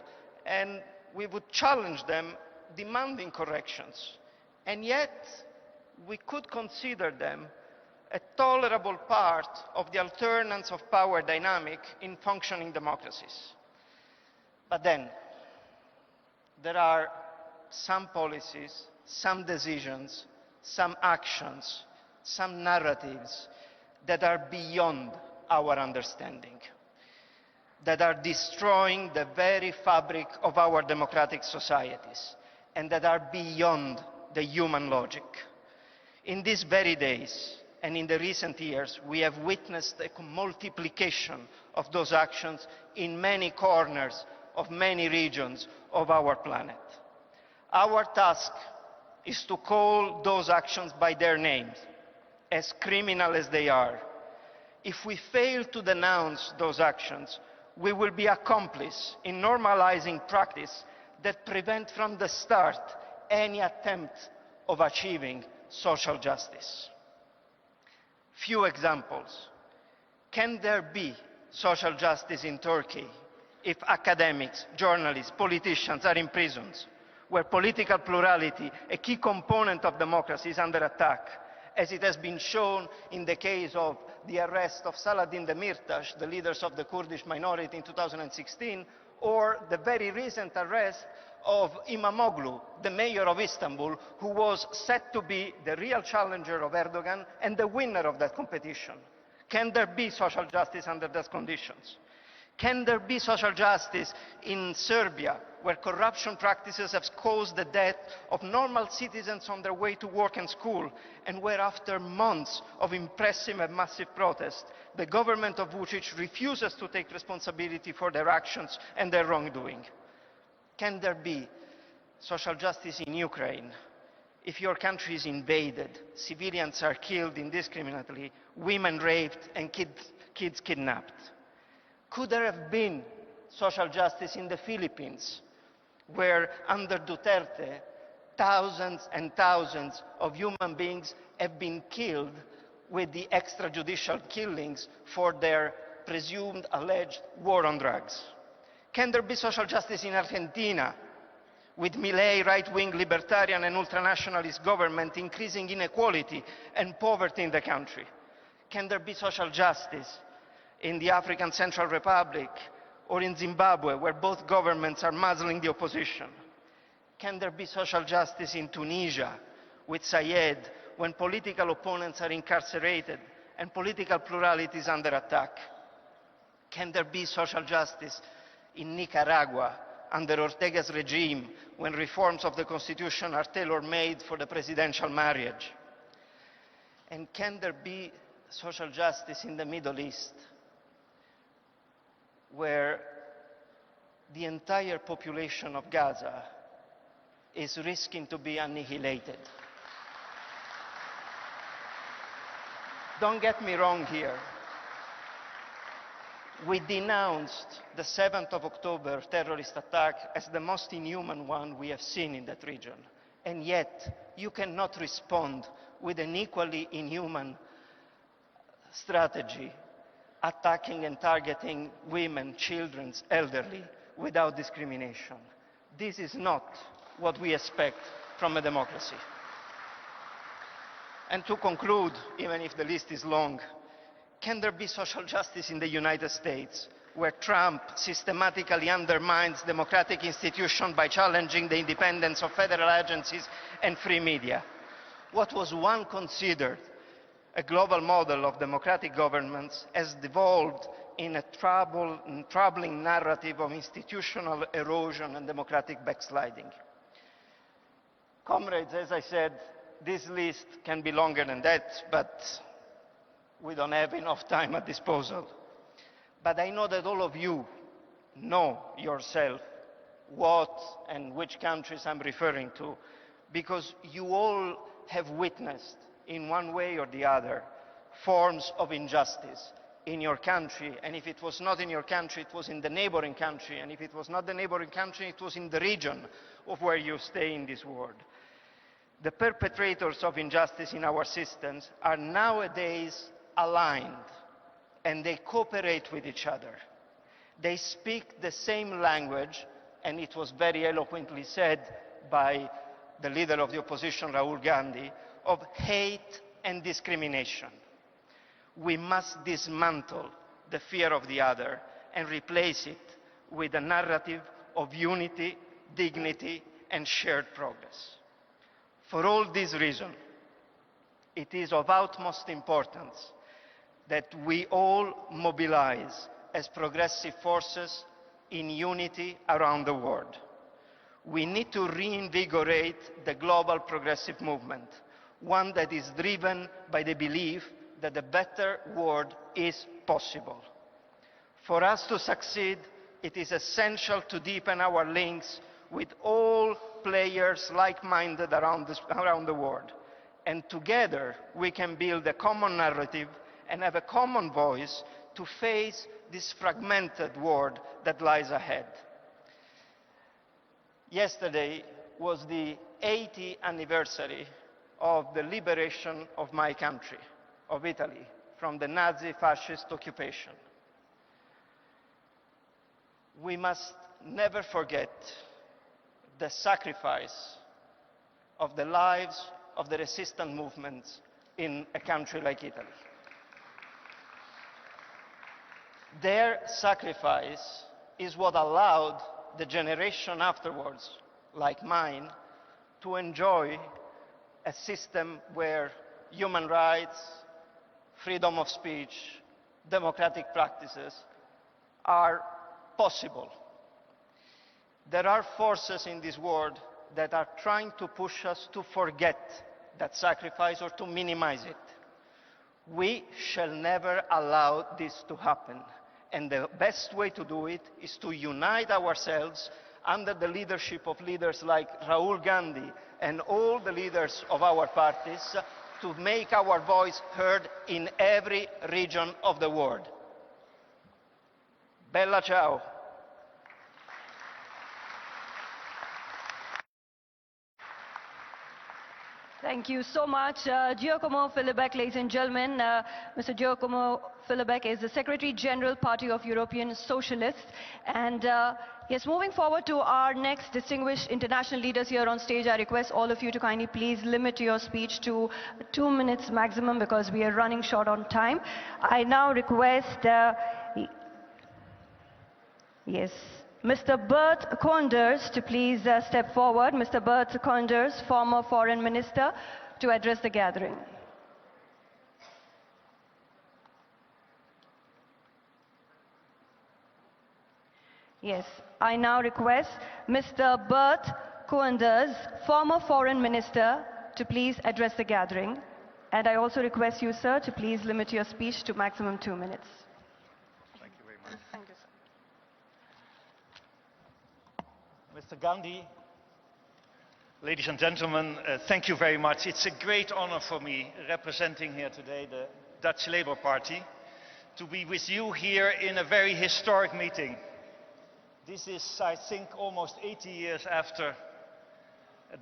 and we would challenge them, demanding corrections. And yet, we could consider them a tolerable part of the alternance of power dynamic in functioning democracies. But then, there are some policies, some decisions, some actions, some narratives that are beyond our understanding, that are destroying the very fabric of our democratic societies, and that are beyond the human logic. In these very days, and in the recent years, we have witnessed a multiplication of those actions in many corners of many regions of our planet. Our task is to call those actions by their names, as criminal as they are. If we fail to denounce those actions, we will be accomplice in normalizing practice that prevent from the start any attempt of achieving social justice. Few examples. Can there be social justice in Turkey if academics, journalists, politicians are in prisons, where political plurality, a key component of democracy, is under attack, as it has been shown in the case of the arrest of Saladin Demirtas, the leaders of the Kurdish minority in 2016, or the very recent arrest of Imamoglu, the mayor of Istanbul, who was set to be the real challenger of Erdogan and the winner of that competition. Can there be social justice under those conditions? Can there be social justice in Serbia, where corruption practices have caused the death of normal citizens on their way to work and school, and where after months of impressive and massive protest, the government of Vučić refuses to take responsibility for their actions and their wrongdoing? Can there be social justice in Ukraine? If your country is invaded, civilians are killed indiscriminately, women raped, and kids kidnapped. Could there have been social justice in the Philippines, where under Duterte, thousands and thousands of human beings have been killed with the extrajudicial killings for their presumed alleged war on drugs? Can there be social justice in Argentina, with Milei right-wing libertarian and ultranationalist government increasing inequality and poverty in the country? Can there be social justice in the African Central Republic or in Zimbabwe, where both governments are muzzling the opposition? Can there be social justice in Tunisia with Sayed, when political opponents are incarcerated and political plurality is under attack? Can there be social justice in Nicaragua under Ortega's regime, when reforms of the constitution are tailor-made for the presidential marriage? And can there be social justice in the Middle East, where the entire population of Gaza is risking to be annihilated? Don't get me wrong here. We denounced the 7th of October terrorist attack as the most inhuman one we have seen in that region. and yet you cannot respond with an equally inhuman strategy, attacking and targeting women, children, elderly, without discrimination. This is not what we expect from a democracy. And to conclude, even if the list is long, can there be social justice in the United States, where Trump systematically undermines democratic institutions by challenging the independence of federal agencies and free media? What was once considered a global model of democratic governments has devolved in a troubling narrative of institutional erosion and democratic backsliding. Comrades, as I said, this list can be longer than that, but we don't have enough time at disposal. But I know that all of you know yourself what and which countries I'm referring to, because you all have witnessed, in one way or the other, forms of injustice in your country. And if it was not in your country, it was in the neighboring country. And if it was not the neighboring country, it was in the region of where you stay in this world. The perpetrators of injustice in our systems are nowadays aligned, and they cooperate with each other. They speak the same language, and it was very eloquently said by the leader of the opposition, Rahul Gandhi, of hate and discrimination. We must dismantle the fear of the other and replace it with a narrative of unity, dignity, and shared progress. For all these reasons, it is of utmost importance that we all mobilize as progressive forces in unity around the world. We need to reinvigorate the global progressive movement, one that is driven by the belief that a better world is possible. For us to succeed, it is essential to deepen our links with all players like-minded around the world. And together we can build a common narrative and have a common voice to face this fragmented world that lies ahead. Yesterday was the 80th anniversary of the liberation of my country, of Italy, from the Nazi fascist occupation. We must never forget the sacrifice of the lives of the resistance movements in a country like Italy. Their sacrifice is what allowed the generation afterwards, like mine, to enjoy a system where human rights, freedom of speech, democratic practices are possible. There are forces in this world that are trying to push us to forget that sacrifice or to minimize it. We shall never allow this to happen. And the best way to do it is to unite ourselves under the leadership of leaders like Rahul Gandhi and all the leaders of our parties to make our voice heard in every region of the world. Bella ciao. Thank you so much, Giacomo Filibeck, ladies and gentlemen. Mr. Giacomo Filibeck is the Secretary General, Party of European Socialists. And yes, moving forward to our next distinguished international leaders here on stage, I request all of you to kindly please limit your speech to 2 minutes maximum because we are running short on time. I now request, yes, Mr. Bert Koenders to please step forward. Mr. Bert Koenders, former Foreign Minister, to address the gathering. Yes, I now request Mr. Bert Koenders, former Foreign Minister, to please address the gathering. And I also request you, sir, to please limit your speech to maximum 2 minutes. Thank you very much. Thank you, sir. Mr. Gandhi, ladies and gentlemen, thank you very much. It's a great honor for me, representing here today the Dutch Labour Party, to be with you here in a very historic meeting. This is, I think, almost 80 years after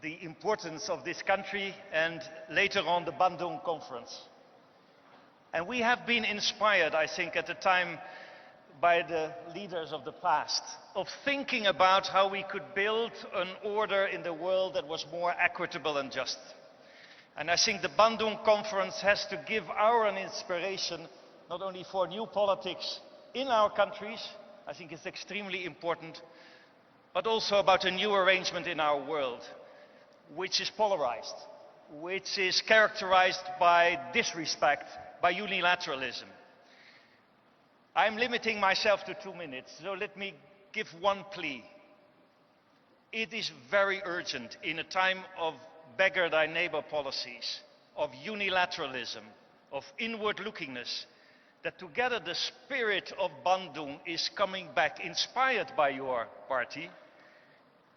the importance of this country, and later on the Bandung Conference. And we have been inspired, I think, at the time by the leaders of the past, of thinking about how we could build an order in the world that was more equitable and just. And I think the Bandung Conference has to give an inspiration, not only for new politics in our countries, I think it's extremely important, but also about a new arrangement in our world, which is polarized, which is characterized by disrespect, by unilateralism. I'm limiting myself to 2 minutes, so let me give one plea. It is very urgent in a time of beggar thy neighbor policies, of unilateralism, of inward lookingness, that together the spirit of Bandung is coming back, inspired by your party,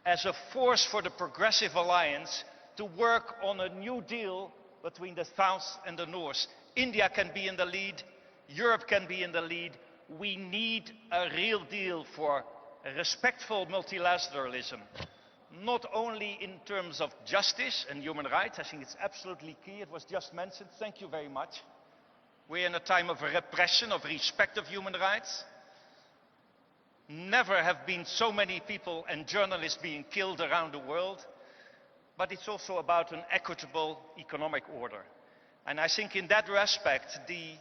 as a force for the Progressive Alliance to work on a new deal between the South and the North. India can be in the lead, Europe can be in the lead. We need a real deal for respectful multilateralism, not only in terms of justice and human rights. I think it's absolutely key. It was just mentioned. Thank you very much. We're in a time of repression, of respect of human rights. Never have been so many people and journalists being killed around the world. But it's also about an equitable economic order. And I think in that respect, the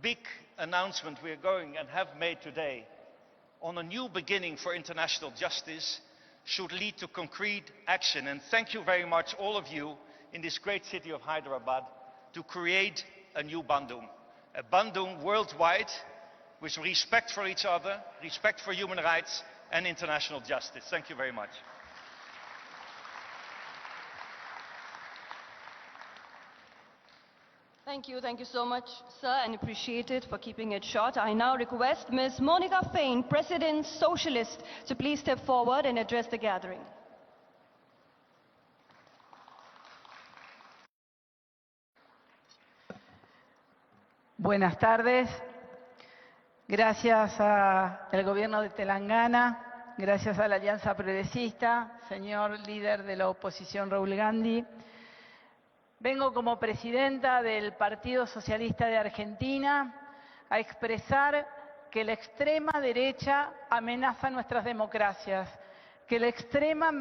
big announcement we're going and have made today on a new beginning for international justice should lead to concrete action. And thank you very much, all of you, in this great city of Hyderabad, to create a new Bandung. A Bandung worldwide with respect for each other, respect for human rights and international justice. Thank you very much. Thank you so much, sir, and appreciate it for keeping it short. I now request Ms. Monica Fain, President Socialist, to please step forward and address the gathering. Buenas tardes. Gracias al gobierno de Telangana, gracias a la Alianza Progresista, señor líder de la oposición Rahul Gandhi. Vengo como presidenta del Partido Socialista de Argentina a expresar que la extrema derecha amenaza nuestras democracias, que la extrema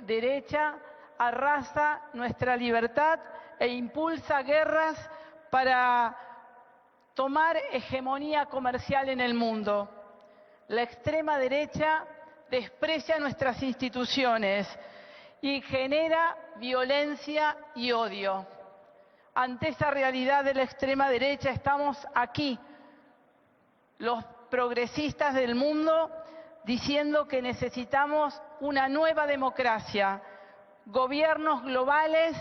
derecha arrasa nuestra libertad e impulsa guerras para tomar hegemonía comercial en el mundo. La extrema derecha desprecia nuestras instituciones y genera violencia y odio. Ante esa realidad de la extrema derecha estamos aquí, los progresistas del mundo, diciendo que necesitamos una nueva democracia, gobiernos globales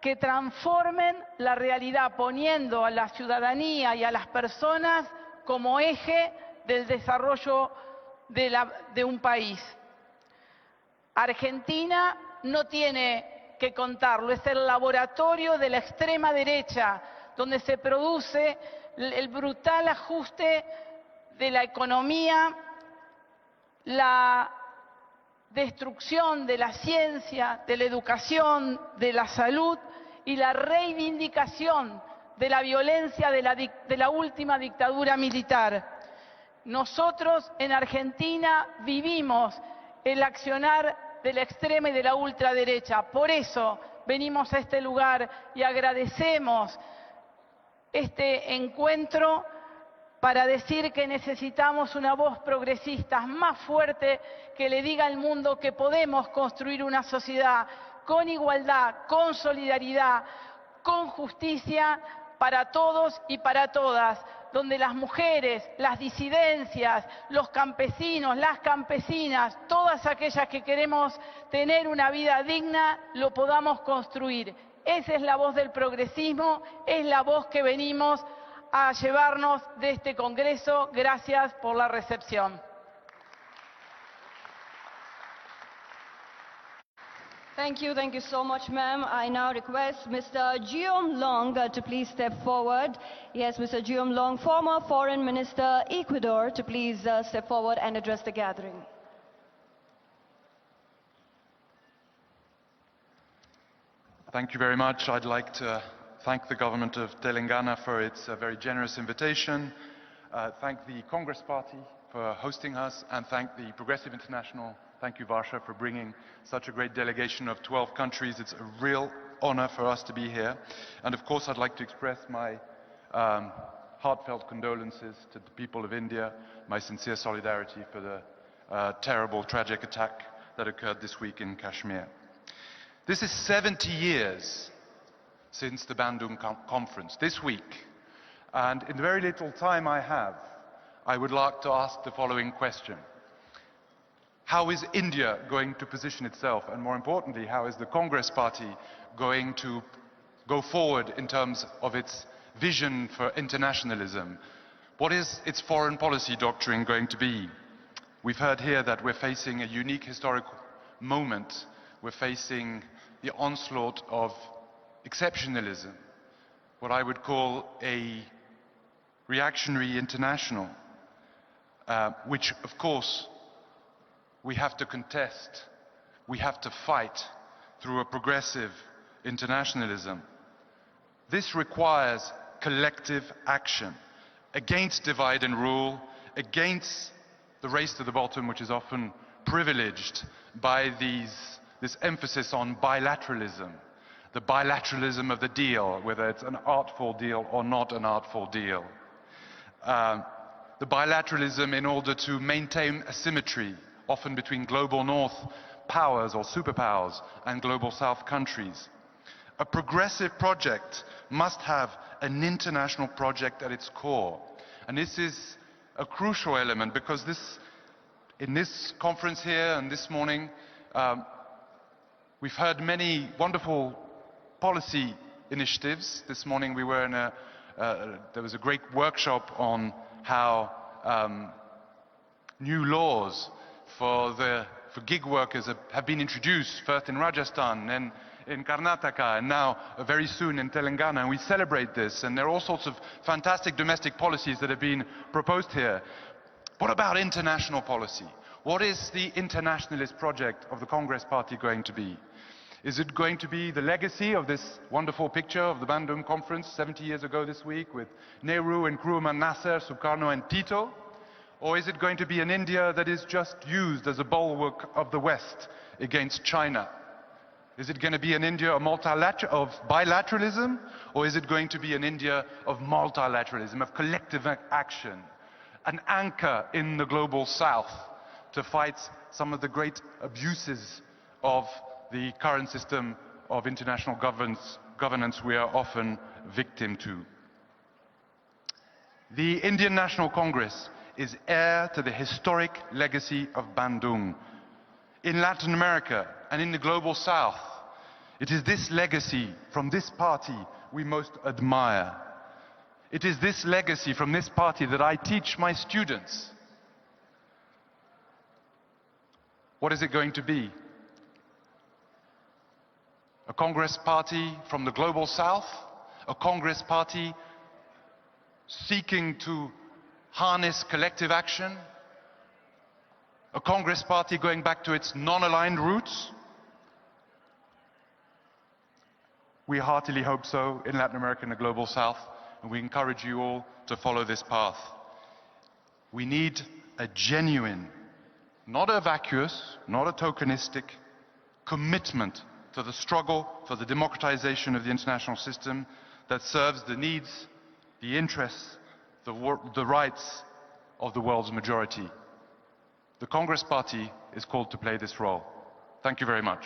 que transformen la realidad, poniendo a la ciudadanía y a las personas como eje del desarrollo de un país. Argentina no tiene que contarlo, es el laboratorio de la extrema derecha, donde se produce el brutal ajuste de la economía, la destrucción de la ciencia, de la educación, de la salud y la reivindicación de la violencia de la última dictadura militar. Nosotros en Argentina vivimos el accionar de la extrema y de la ultraderecha. Por eso venimos a este lugar y agradecemos este encuentro para decir que necesitamos una voz progresista más fuerte que le diga al mundo que podemos construir una sociedad con igualdad, con solidaridad, con justicia para todos y para todas, donde las mujeres, las disidencias, los campesinos, las campesinas, todas aquellas que queremos tener una vida digna, lo podamos construir. Esa es la voz del progresismo, es la voz que venimos a llevarnos de este Congreso. Gracias por la recepción. Thank you so much, ma'am. I now request Mr. Geom Long to please step forward. Yes, Mr. Geom Long, former Foreign Minister, Ecuador, to please step forward and address the gathering. Thank you very much. I'd like to thank the government of Telangana for its very generous invitation, thank the Congress Party for hosting us, and thank the Progressive International. Thank you, Varsha, for bringing such a great delegation of 12 countries. It's a real honor for us to be here. And of course, I'd like to express my heartfelt condolences to the people of India, my sincere solidarity for the terrible, tragic attack that occurred this week in Kashmir. This is 70 years since the Bandung conference, this week. And in the very little time I have, I would like to ask the following question. How is India going to position itself? And more importantly, how is the Congress Party going to go forward in terms of its vision for internationalism? What is its foreign policy doctrine going to be? We've heard here that we're facing a unique historical moment. We're facing the onslaught of exceptionalism, what I would call a reactionary international, which of course we have to contest, we have to fight through a progressive internationalism. This requires collective action against divide and rule, against the race to the bottom, which is often privileged by this emphasis on bilateralism, the bilateralism of the deal, whether it's an artful deal or not an artful deal. The bilateralism in order to maintain a symmetry, often between global north powers or superpowers and global south countries. A progressive project must have an international project at its core. And this is a crucial element because in this conference here and this morning, we've heard many wonderful policy initiatives. This morning we were in there was a great workshop on how new laws for gig workers have been introduced, first in Rajasthan, then in Karnataka, and now very soon in Telangana. And we celebrate this, and there are all sorts of fantastic domestic policies that have been proposed here. What about international policy? What is the internationalist project of the Congress Party going to be? Is it going to be the legacy of this wonderful picture of the Bandung Conference 70 years ago this week with Nehru, Nkrumah, Nasser, Sukarno and Tito? Or is it going to be an India that is just used as a bulwark of the West against China? Is it going to be an India of bilateralism? Or is it going to be an India of multilateralism, of collective action? An anchor in the global South to fight some of the great abuses of the current system of international governance we are often victim to. The Indian National Congress is heir to the historic legacy of Bandung. In Latin America and in the global South, it is this legacy from this party we most admire. It is this legacy from this party that I teach my students. What is it going to be? A Congress Party from the global South? A Congress Party seeking to harness collective action? A Congress Party going back to its non-aligned roots? We heartily hope so in Latin America and the global South, and we encourage you all to follow this path. We need a genuine, not a vacuous, not a tokenistic, commitment to the struggle for the democratization of the international system that serves the needs, the interests, the rights of the world's majority. The Congress Party is called to play this role. Thank you very much.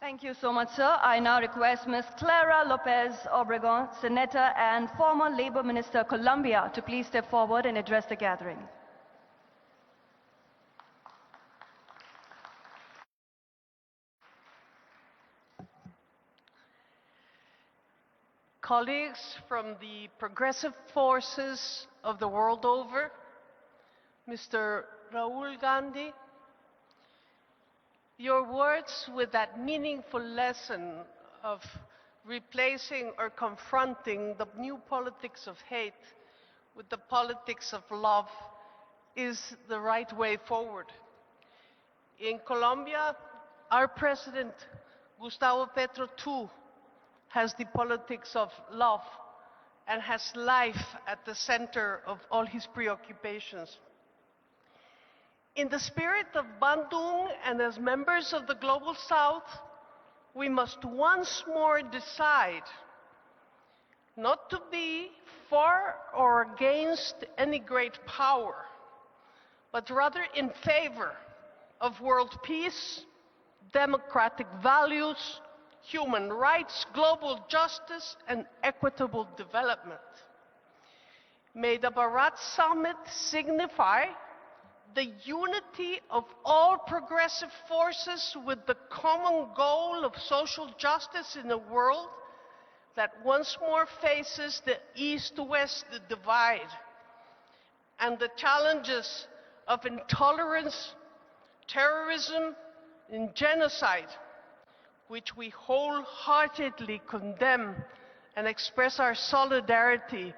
Thank you so much, sir. I now request Ms. Clara Lopez Obregon, Senator and former Labor Minister, Colombia, to please step forward and address the gathering. Colleagues from the progressive forces of the world over, Mr. Rahul Gandhi, your words with that meaningful lesson of replacing or confronting the new politics of hate with the politics of love is the right way forward. In Colombia, our president, Gustavo Petro, too, has the politics of love and has life at the center of all his preoccupations. In the spirit of Bandung and as members of the Global South, we must once more decide not to be for or against any great power, but rather in favor of world peace, democratic values, human rights, global justice, and equitable development. May the Bharat Summit signify the unity of all progressive forces with the common goal of social justice in a world that once more faces the East-West divide and the challenges of intolerance, terrorism, and genocide, which we wholeheartedly condemn and express our solidarity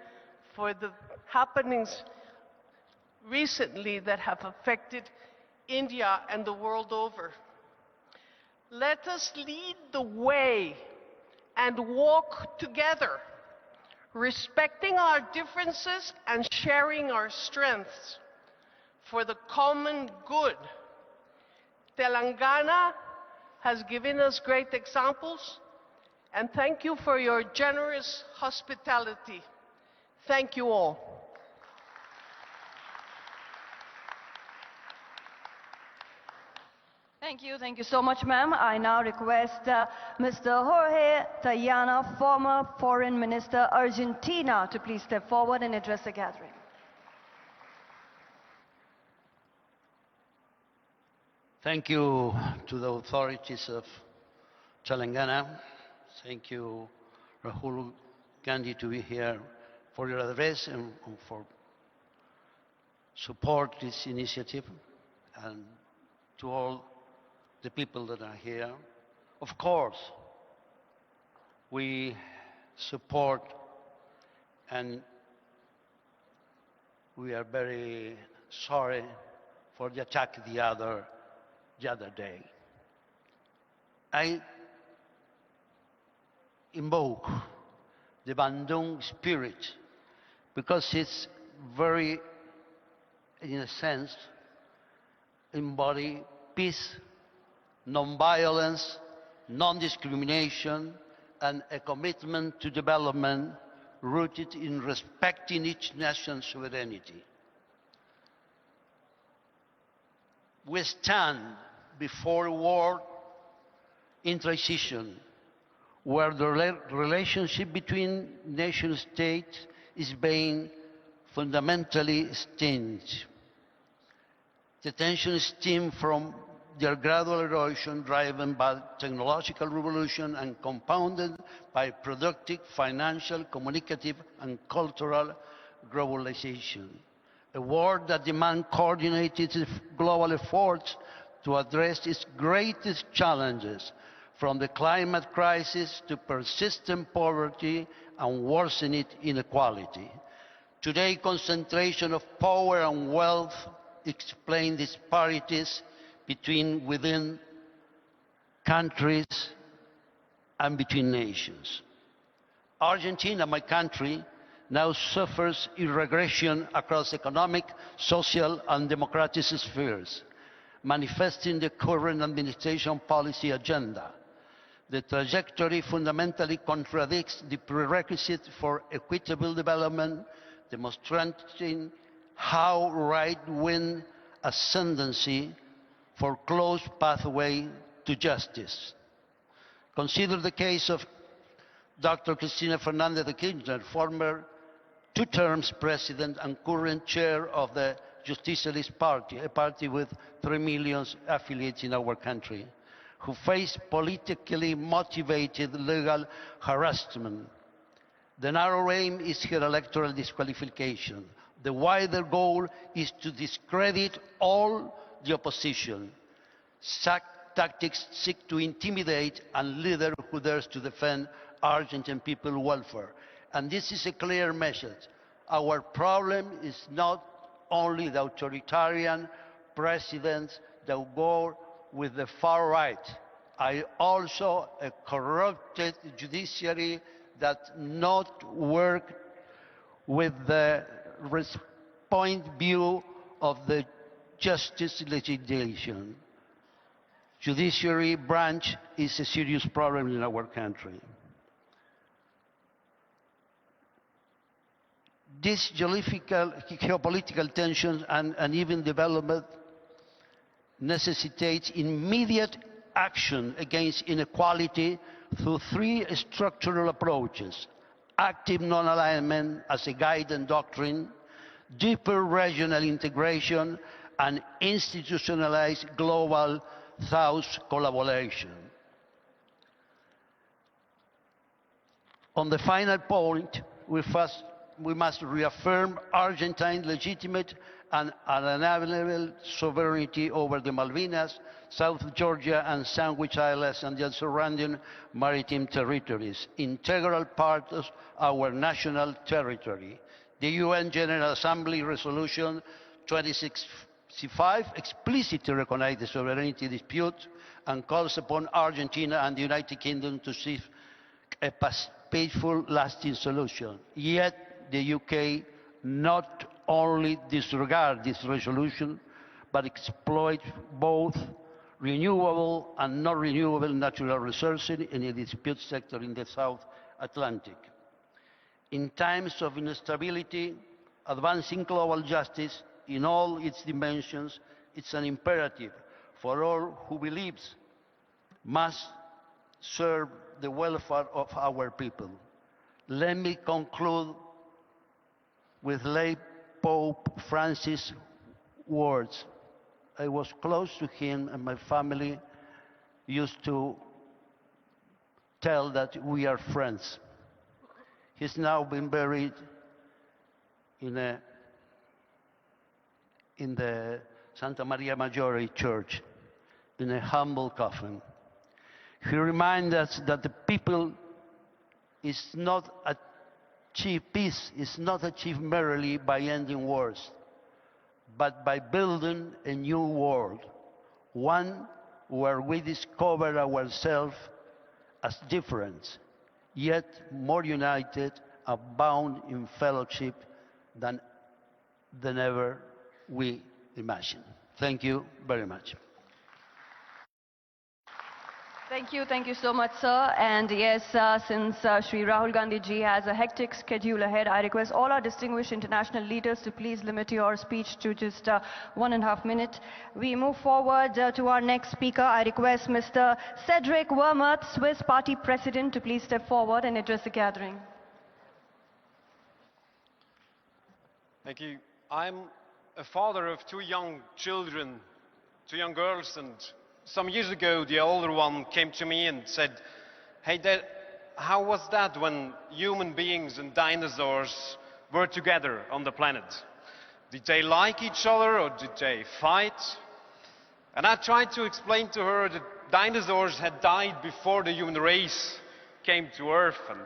for the happenings recently that have affected India and the world over. Let us lead the way and walk together, respecting our differences and sharing our strengths for the common good. Telangana has given us great examples, and thank you for your generous hospitality. Thank you all. Thank you so much, ma'am. I now request Mr. Jorge Tayana, former Foreign Minister, Argentina, to please step forward and address the gathering. Thank you to the authorities of Telangana. Thank you, Rahul Gandhi, to be here for your address and for support this initiative, and to all the people that are here. Of course, we support and we are very sorry for the attack the other day. I invoke the Bandung spirit because it's very, in a sense, embody peace, non-violence, non-discrimination, and a commitment to development rooted in respecting each nation's sovereignty. We stand before a world in transition, where the relationship between nation states is being fundamentally changed. The tension stems from their gradual erosion driven by technological revolution and compounded by productive, financial, communicative, and cultural globalization. A world that demands coordinated global efforts to address its greatest challenges, from the climate crisis to persistent poverty and worsening inequality. Today, concentration of power and wealth explain disparities within countries and between nations. Argentina, my country, now suffers a regression across economic, social, and democratic spheres, manifesting the current administration policy agenda. The trajectory fundamentally contradicts the prerequisite for equitable development, demonstrating how right-wing ascendancy for close pathway to justice. Consider the case of Dr. Cristina Fernández de Kirchner, former two-term president and current chair of the Justicialist Party, a party with 3 million affiliates in our country, who faced politically motivated legal harassment. The narrow aim is her electoral disqualification. The wider goal is to discredit all the opposition. Such tactics seek to intimidate a leader who dares to defend Argentine people's welfare. And this is a clear message. Our problem is not only the authoritarian presidents that go with the far right. Also a corrupted judiciary that not work with the point view of the justice legislation. Judiciary branch is a serious problem in our country. This geopolitical tensions and uneven development necessitates immediate action against inequality through three structural approaches: active non-alignment as a guiding doctrine, deeper regional integration, and institutionalized global South collaboration. On the final point, we must reaffirm Argentine legitimate and unalienable sovereignty over the Malvinas, South Georgia and Sandwich Islands and the surrounding maritime territories, integral parts of our national territory. The UN General Assembly Resolution 2665 explicitly recognizes the sovereignty dispute and calls upon Argentina and the United Kingdom to seek a peaceful, lasting solution. Yet, the UK not only disregard this resolution, but exploit both renewable and non-renewable natural resources in the dispute sector in the South Atlantic. In times of instability, advancing global justice in all its dimensions is an imperative for all who believes must serve the welfare of our people. Let me conclude with late Pope Francis' words. I was close to him, and my family used to tell that we are friends. He's now been buried in the Santa Maria Maggiore church in a humble coffin. He reminds us that the people is not peace is not achieved merely by ending wars, but by building a new world, one where we discover ourselves as different, yet more united and bound in fellowship than ever we imagined. Thank you very much. Thank you so much, sir. And yes, since Shri Rahul Gandhi ji has a hectic schedule ahead, I request all our distinguished international leaders to please limit your speech to just 1.5 minutes. We move forward to our next speaker. I request Mr. Cedric Wermuth, Swiss Party President, to please step forward and address the gathering. Thank you. I'm a father of two young children, two young girls, and some years ago, the older one came to me and said, "Hey Dad, how was that when human beings and dinosaurs were together on the planet? Did they like each other or did they fight?" And I tried to explain to her that dinosaurs had died before the human race came to Earth, and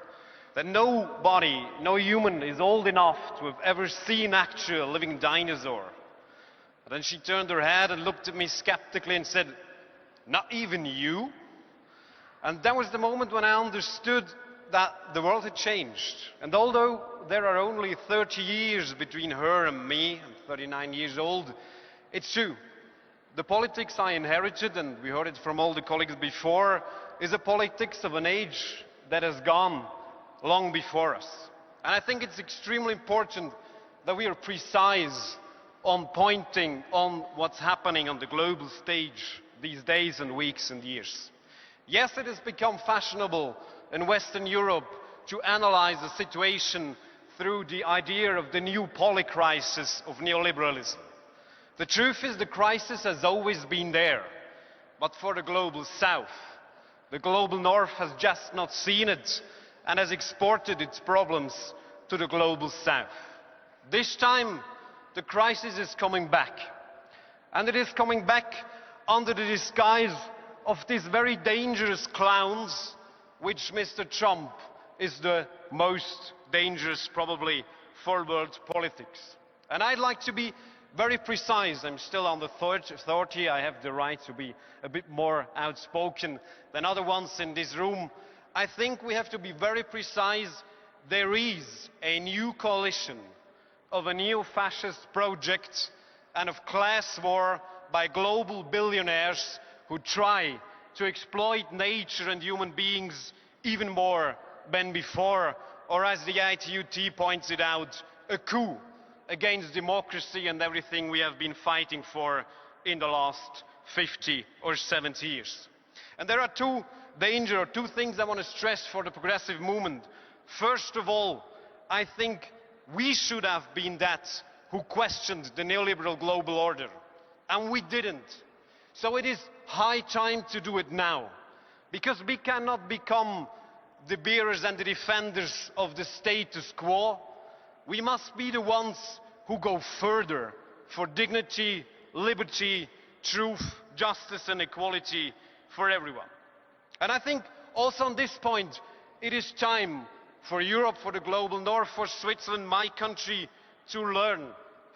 that nobody, no human is old enough to have ever seen actual living dinosaur. And then she turned her head and looked at me skeptically and said, "Not even you?" And that was the moment when I understood that the world had changed. And although there are only 30 years between her and me, I'm 39 years old, it's true. The politics I inherited, and we heard it from all the colleagues before, is a politics of an age that has gone long before us. And I think it's extremely important that we are precise on pointing on what's happening on the global stage these days and weeks and years. Yes, it has become fashionable in Western Europe to analyze the situation through the idea of the new polycrisis of neoliberalism. The truth is the crisis has always been there, but for the global South. The global North has just not seen it and has exported its problems to the global South. This time, the crisis is coming back. And it is coming back under the disguise of these very dangerous clowns, which Mr. Trump is the most dangerous probably for world politics. And I'd like to be very precise. I'm still under 30. I have the right to be a bit more outspoken than other ones in this room. I think we have to be very precise. There is a new coalition of a neo-fascist project and of class war by global billionaires who try to exploit nature and human beings even more than before, or as the ITUT points it out, a coup against democracy and everything we have been fighting for in the last 50 or 70 years. And there are two things I want to stress for the progressive movement. First of all, I think we should have been that who questioned the neoliberal global order, and we didn't. So it is high time to do it now, because we cannot become the bearers and the defenders of the status quo. We must be the ones who go further for dignity, liberty, truth, justice and equality for everyone. And I think also on this point, it is time for Europe, for the global north, for Switzerland, my country, to learn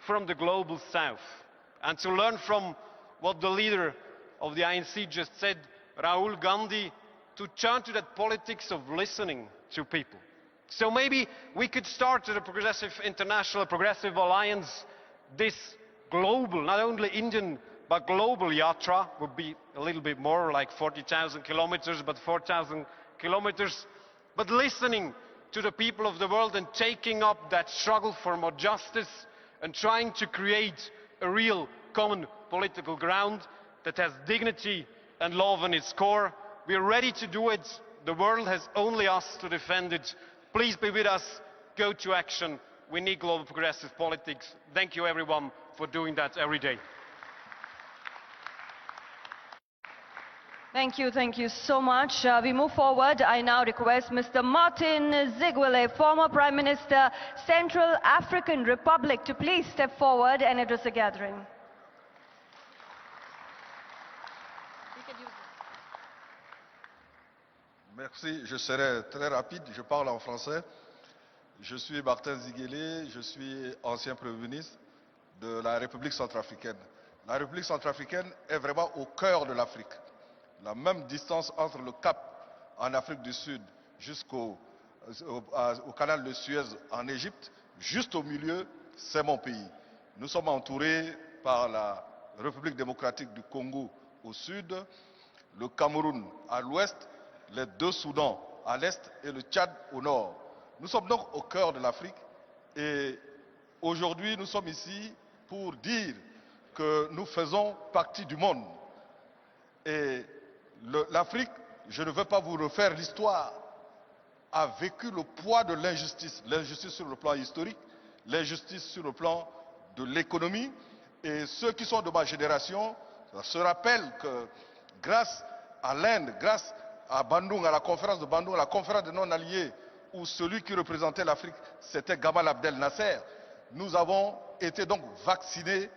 from the global south and to learn from what the leader of the INC just said, Rahul Gandhi, to turn to that politics of listening to people. So maybe we could start at a progressive international, progressive alliance, this global, not only Indian, but global yatra, would be a little bit more like 40,000 kilometers, but 4,000 kilometers, but listening to the people of the world and taking up that struggle for more justice and trying to create a real common political ground that has dignity and love in its core. We are ready to do it. The world has only us to defend it. Please be with us. Go to action. We need global progressive politics. Thank you everyone for doing that every day. Thank you so much. We move forward. I now request Mr. Martin Ziguele, former Prime Minister, Central African Republic, to please step forward and address the gathering. Merci, je serai très rapide, je parle en français. Je suis Martin Ziguele, je suis ancien Premier ministre de la République centrafricaine. La République centrafricaine est vraiment au cœur de l'Afrique. La même distance entre le Cap en Afrique du Sud jusqu'au canal de Suez en Égypte, juste au milieu, c'est mon pays. Nous sommes entourés par la République démocratique du Congo au sud, le Cameroun à l'ouest, les deux Soudans à l'est et le Tchad au nord. Nous sommes donc au cœur de l'Afrique et aujourd'hui nous sommes ici pour dire que nous faisons partie du monde. Et l'Afrique, je ne veux pas vous refaire l'histoire, a vécu le poids de l'injustice. L'injustice sur le plan historique, l'injustice sur le plan de l'économie. Et ceux qui sont de ma génération se rappellent que grâce à l'Inde, grâce à Bandung, à la conférence de Bandung, à la conférence des non-alliés, où celui qui représentait l'Afrique, c'était Gamal Abdel Nasser, nous avons été donc vaccinés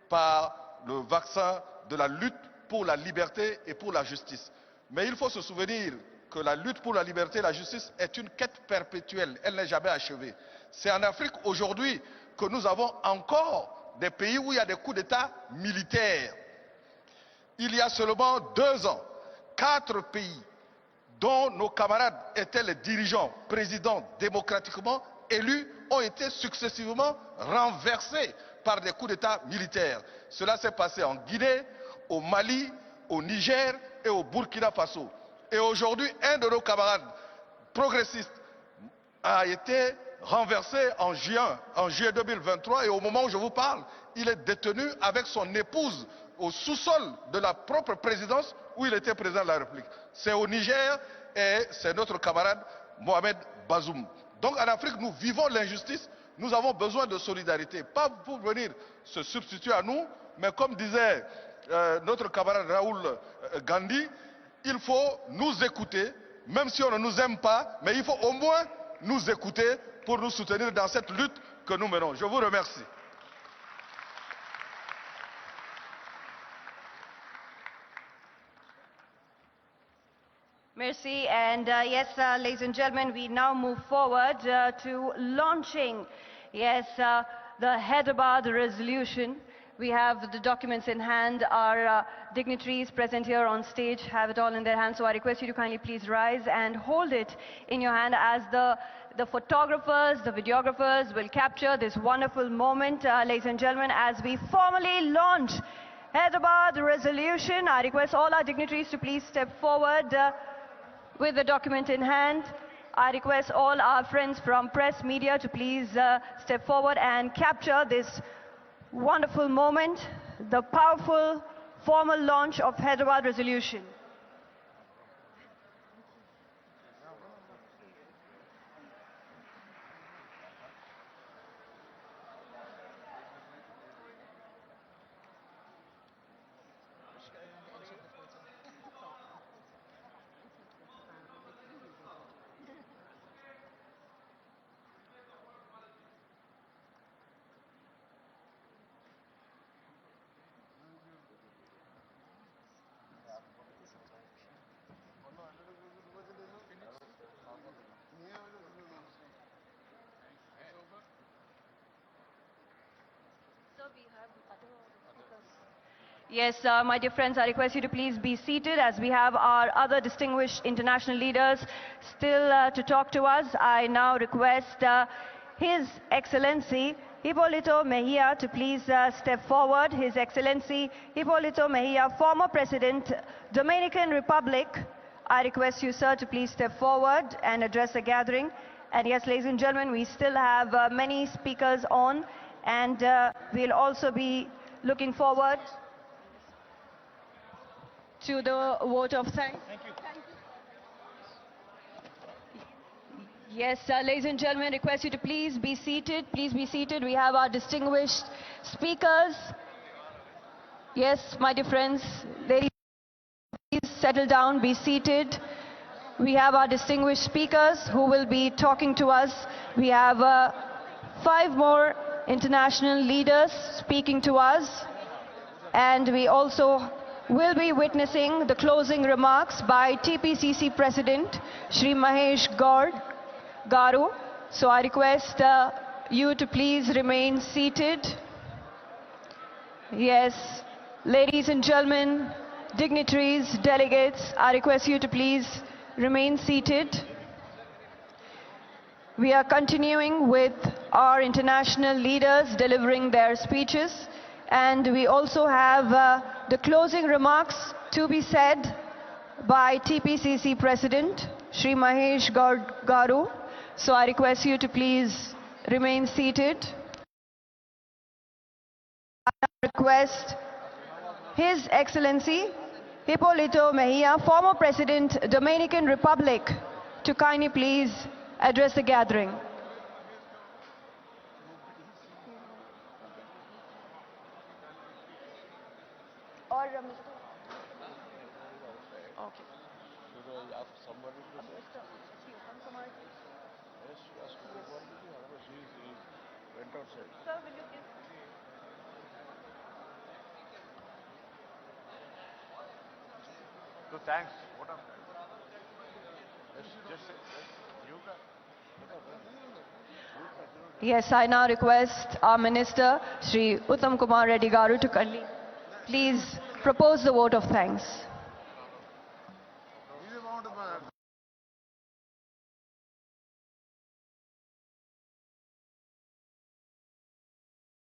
par le vaccin de la lutte pour la liberté et pour la justice. Mais il faut se souvenir que la lutte pour la liberté et la justice est une quête perpétuelle, elle n'est jamais achevée. C'est en Afrique aujourd'hui que nous avons encore des pays où il y a des coups d'État militaires. Il y a seulement 2 ans, 4 pays dont nos camarades étaient les dirigeants, présidents démocratiquement élus, ont été successivement renversés par des coups d'État militaires. Cela s'est passé en Guinée, au Mali, au Niger et au Burkina Faso. Et aujourd'hui, un de nos camarades progressistes a été renversé en juillet 2023 et au moment où je vous parle, il est détenu avec son épouse au sous-sol de la propre présidence où il était président de la République. C'est au Niger et c'est notre camarade Mohamed Bazoum. Donc en Afrique, nous vivons l'injustice, nous avons besoin de solidarité, pas pour venir se substituer à nous, mais comme disait notre camarade Rahul Gandhi, il faut nous écouter, même si on ne nous aime pas, mais il faut au moins nous écouter pour nous soutenir dans cette lutte que nous menons. Je vous remercie. Merci. And yes, ladies and gentlemen, we now move forward to launching, yes, the Hyderabad resolution. We have the documents in hand. Our dignitaries present here on stage have it all in their hands. So I request you to kindly please rise and hold it in your hand as the photographers, the videographers will capture this wonderful moment, ladies and gentlemen, as we formally launch Hyderabad resolution. I request all our dignitaries to please step forward with the document in hand. I request all our friends from press media to please step forward and capture this wonderful moment, the powerful formal launch of Hyderabad resolution. Yes, my dear friends, I request you to please be seated as we have our other distinguished international leaders still to talk to us. I now request His Excellency Hipólito Mejia to please step forward. His Excellency Hipólito Mejia, former President, Dominican Republic. I request you, sir, to please step forward and address the gathering. And yes, ladies and gentlemen, we still have many speakers on, and we'll also be looking forward to the vote of thanks. Thank you. Yes, ladies and gentlemen, request you to please be seated. Please be seated. We have our distinguished speakers. Yes, my dear friends, ladies, please settle down, be seated. We have our distinguished speakers who will be talking to us. We have 5 more international leaders speaking to us. And we also will be witnessing the closing remarks by TPCC President Shri Mahesh Garu. So I request you to please remain seated. Yes, ladies and gentlemen, dignitaries, delegates, I request you to please remain seated. We are continuing with our international leaders delivering their speeches. And we also have the closing remarks to be said by TPCC President Shri Mahesh Garu. So I request you to please remain seated. I request His Excellency Hipólito Mejia, former President, Dominican Republic, to kindly please address the gathering. So thanks. What up? Yes, I now request our Minister, Shri Uttam Kumar Reddy Garu, to kindly please propose the vote of thanks.